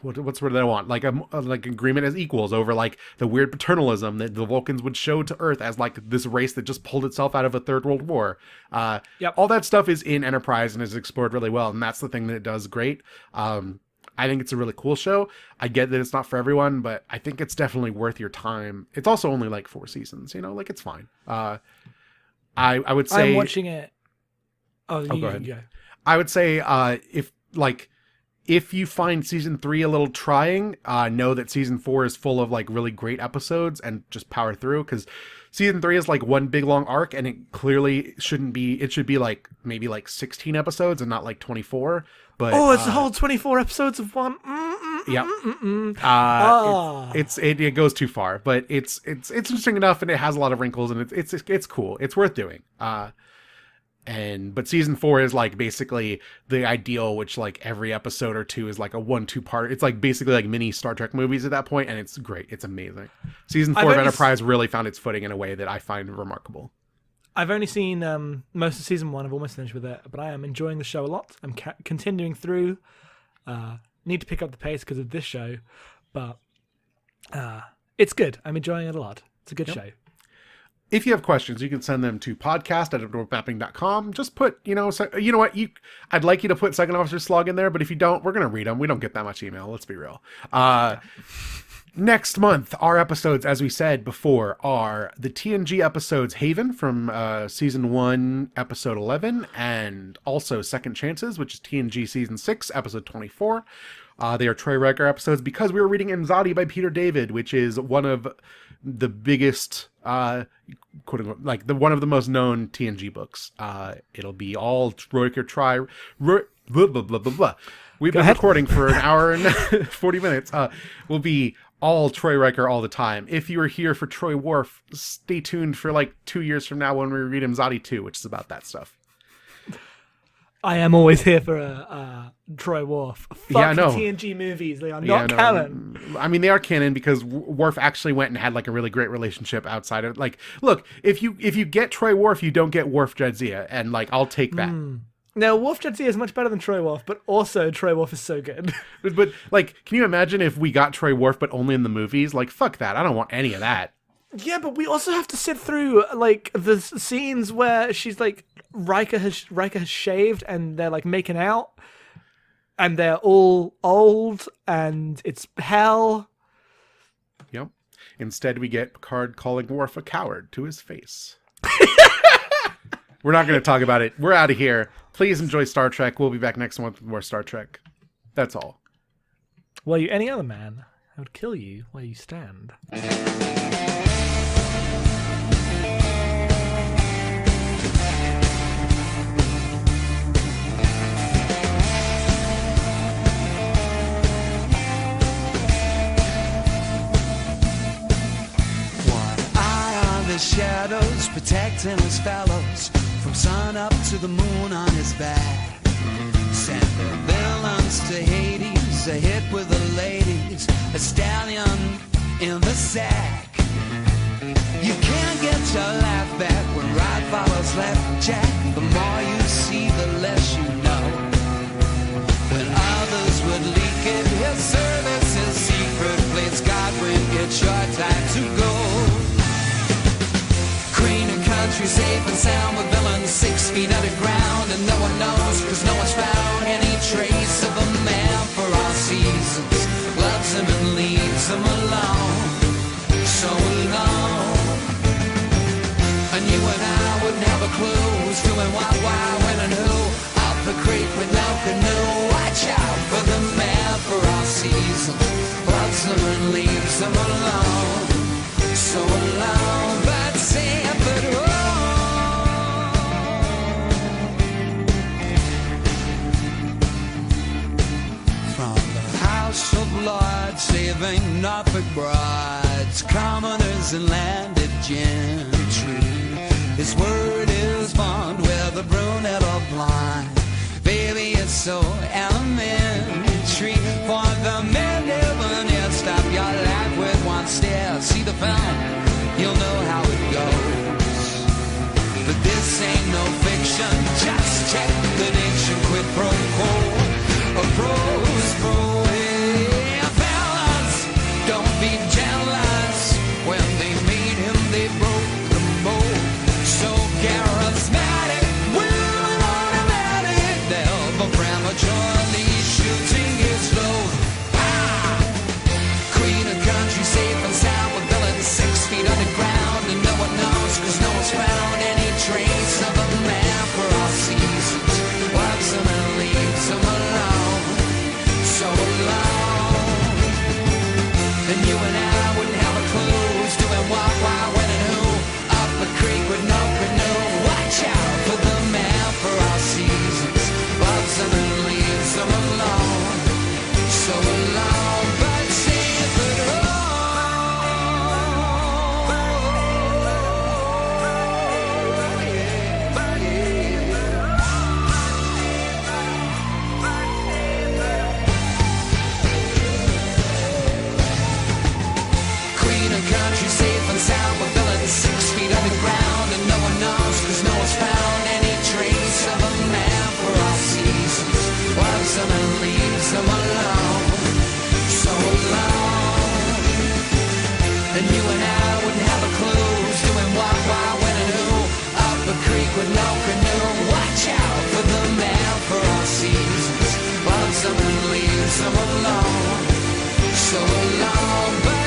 Speaker 3: what's what I want, like a like agreement as equals over like the weird paternalism that the Vulcans would show to Earth as like this race that just pulled itself out of a third world war. All that stuff is in Enterprise and is explored really well, and that's the thing that it does great. I think it's a really cool show. I get that it's not for everyone, but I think it's definitely worth your time. It's also only like 4 seasons, like it's fine. I would say
Speaker 4: I'm watching it. Oh,
Speaker 3: go ahead. Yeah. I would say if you find season 3 a little trying, know that season 4 is full of like really great episodes and just power through, because season 3 is like one big long arc and it clearly shouldn't be. It should be like maybe like 16 episodes and not like 24. But
Speaker 4: it's a whole 24 episodes of one.
Speaker 3: Yeah. It goes too far, but it's interesting enough and it has a lot of wrinkles and it's cool. It's worth doing. But season 4 is like basically the ideal, which like every episode or 2 is like a 1-2 part. It's like basically like mini Star Trek movies at that point, and it's great. It's amazing. Season 4 of Enterprise really found its footing in a way that I find remarkable.
Speaker 4: I've only seen most of season 1. I've almost finished with it, but I am enjoying the show a lot. I'm continuing through. Need to pick up the pace because of this show, but it's good. I'm enjoying it a lot. It's a good show.
Speaker 3: If you have questions, you can send them to podcast@warpmapping.com. Just put, I'd like you to put Second Officer Slog in there, but if you don't, we're going to read them. We don't get that much email. Let's be real. Next month, our episodes, as we said before, are the TNG episodes Haven from Season 1, Episode 11, and also Second Chances, which is TNG Season 6, Episode 24. They are Troy Riker episodes because we were reading Imzadi by Peter David, which is one of the biggest, quote unquote, like one of the most known TNG books. It'll be all Riker blah, blah, blah, blah, blah. We've been recording for an hour and 40 minutes. We'll be all Troy Riker all the time. If you were here for Troy Worf, stay tuned for like 2 years from now when we read Imzadi 2, which is about that stuff.
Speaker 4: I am always here for Troy Worf. Fuck
Speaker 3: no.
Speaker 4: the TNG movies. They are not canon.
Speaker 3: I mean, they are canon because Worf actually went and had like a really great relationship outside of like. Look, if you get Troy Worf, you don't get Worf Jadzia, and like I'll take that.
Speaker 4: Now, Worf Jadzia is much better than Troy Worf, but also Troy Worf is so good.
Speaker 3: but like, can you imagine if we got Troy Worf but only in the movies? Like, fuck that. I don't want any of that.
Speaker 4: Yeah, but we also have to sit through like the scenes where she's like Riker has shaved and they're like making out, and they're all old and it's hell.
Speaker 3: Yep. Instead, we get Picard calling Worf a coward to his face. We're not going to talk about it. We're out of here. Please enjoy Star Trek. We'll be back next month with more Star Trek. That's all.
Speaker 4: Were you any other man, I would kill you where you stand.
Speaker 5: Shadows protecting his fellows from sun up to the moon on his back. Sent the villains to Hades, a hit with the ladies, a stallion in the sack. You can't get your laugh back when right follows left, Jack. The more you see, the less you know. When others would leak it, his service, his secret plates. Godwin, it's your time to go. Country safe and sound with villains 6 feet underground, and no one knows because no one's found any trace of a man for all seasons. Loves him and leaves him alone, so alone. And you and I wouldn't have a clue who's doing what, why, when, and who. Up the creek with no canoe. Watch out for the man for all seasons. Loves him and leaves him alone, so alone. But Sanford, oh. traffic brides, commoners and landed gentry. His word is bond, whether brunette or blind. Baby, it's so elementary. For the men never near stop your life with one stare. See the film, you'll know how it goes. But this ain't no fiction, just check the diction. Quid pro quo, a pro's pro. Hey, fellas, don't be jealous. When they made him, they broke the mold. So charismatic, women automatic, never prematurely shooting his load. Ah! Queen of country, safe and sound, with villains 6 feet underground, and no one knows, cause no one's found any trace of a man for all seasons. Loves him and leaves him alone, so alone. And you and I wouldn't have a clue who's doing what, why, when, and who. Up a creek with no canoe. Watch out for the man for all seasons. Loves him and leaves him alone, so alone, but safe at Queen of country, safe and sound, with villains 6 feet underground, and no one knows, cause no one's found any trace of a man for all seasons. Loves him and leaves him alone, so alone. And you and I wouldn't have a clue who's doing what, why, when, and who. Up a creek with no canoe. Watch out for the man for all seasons. Loves him and leaves him alone, so alone. But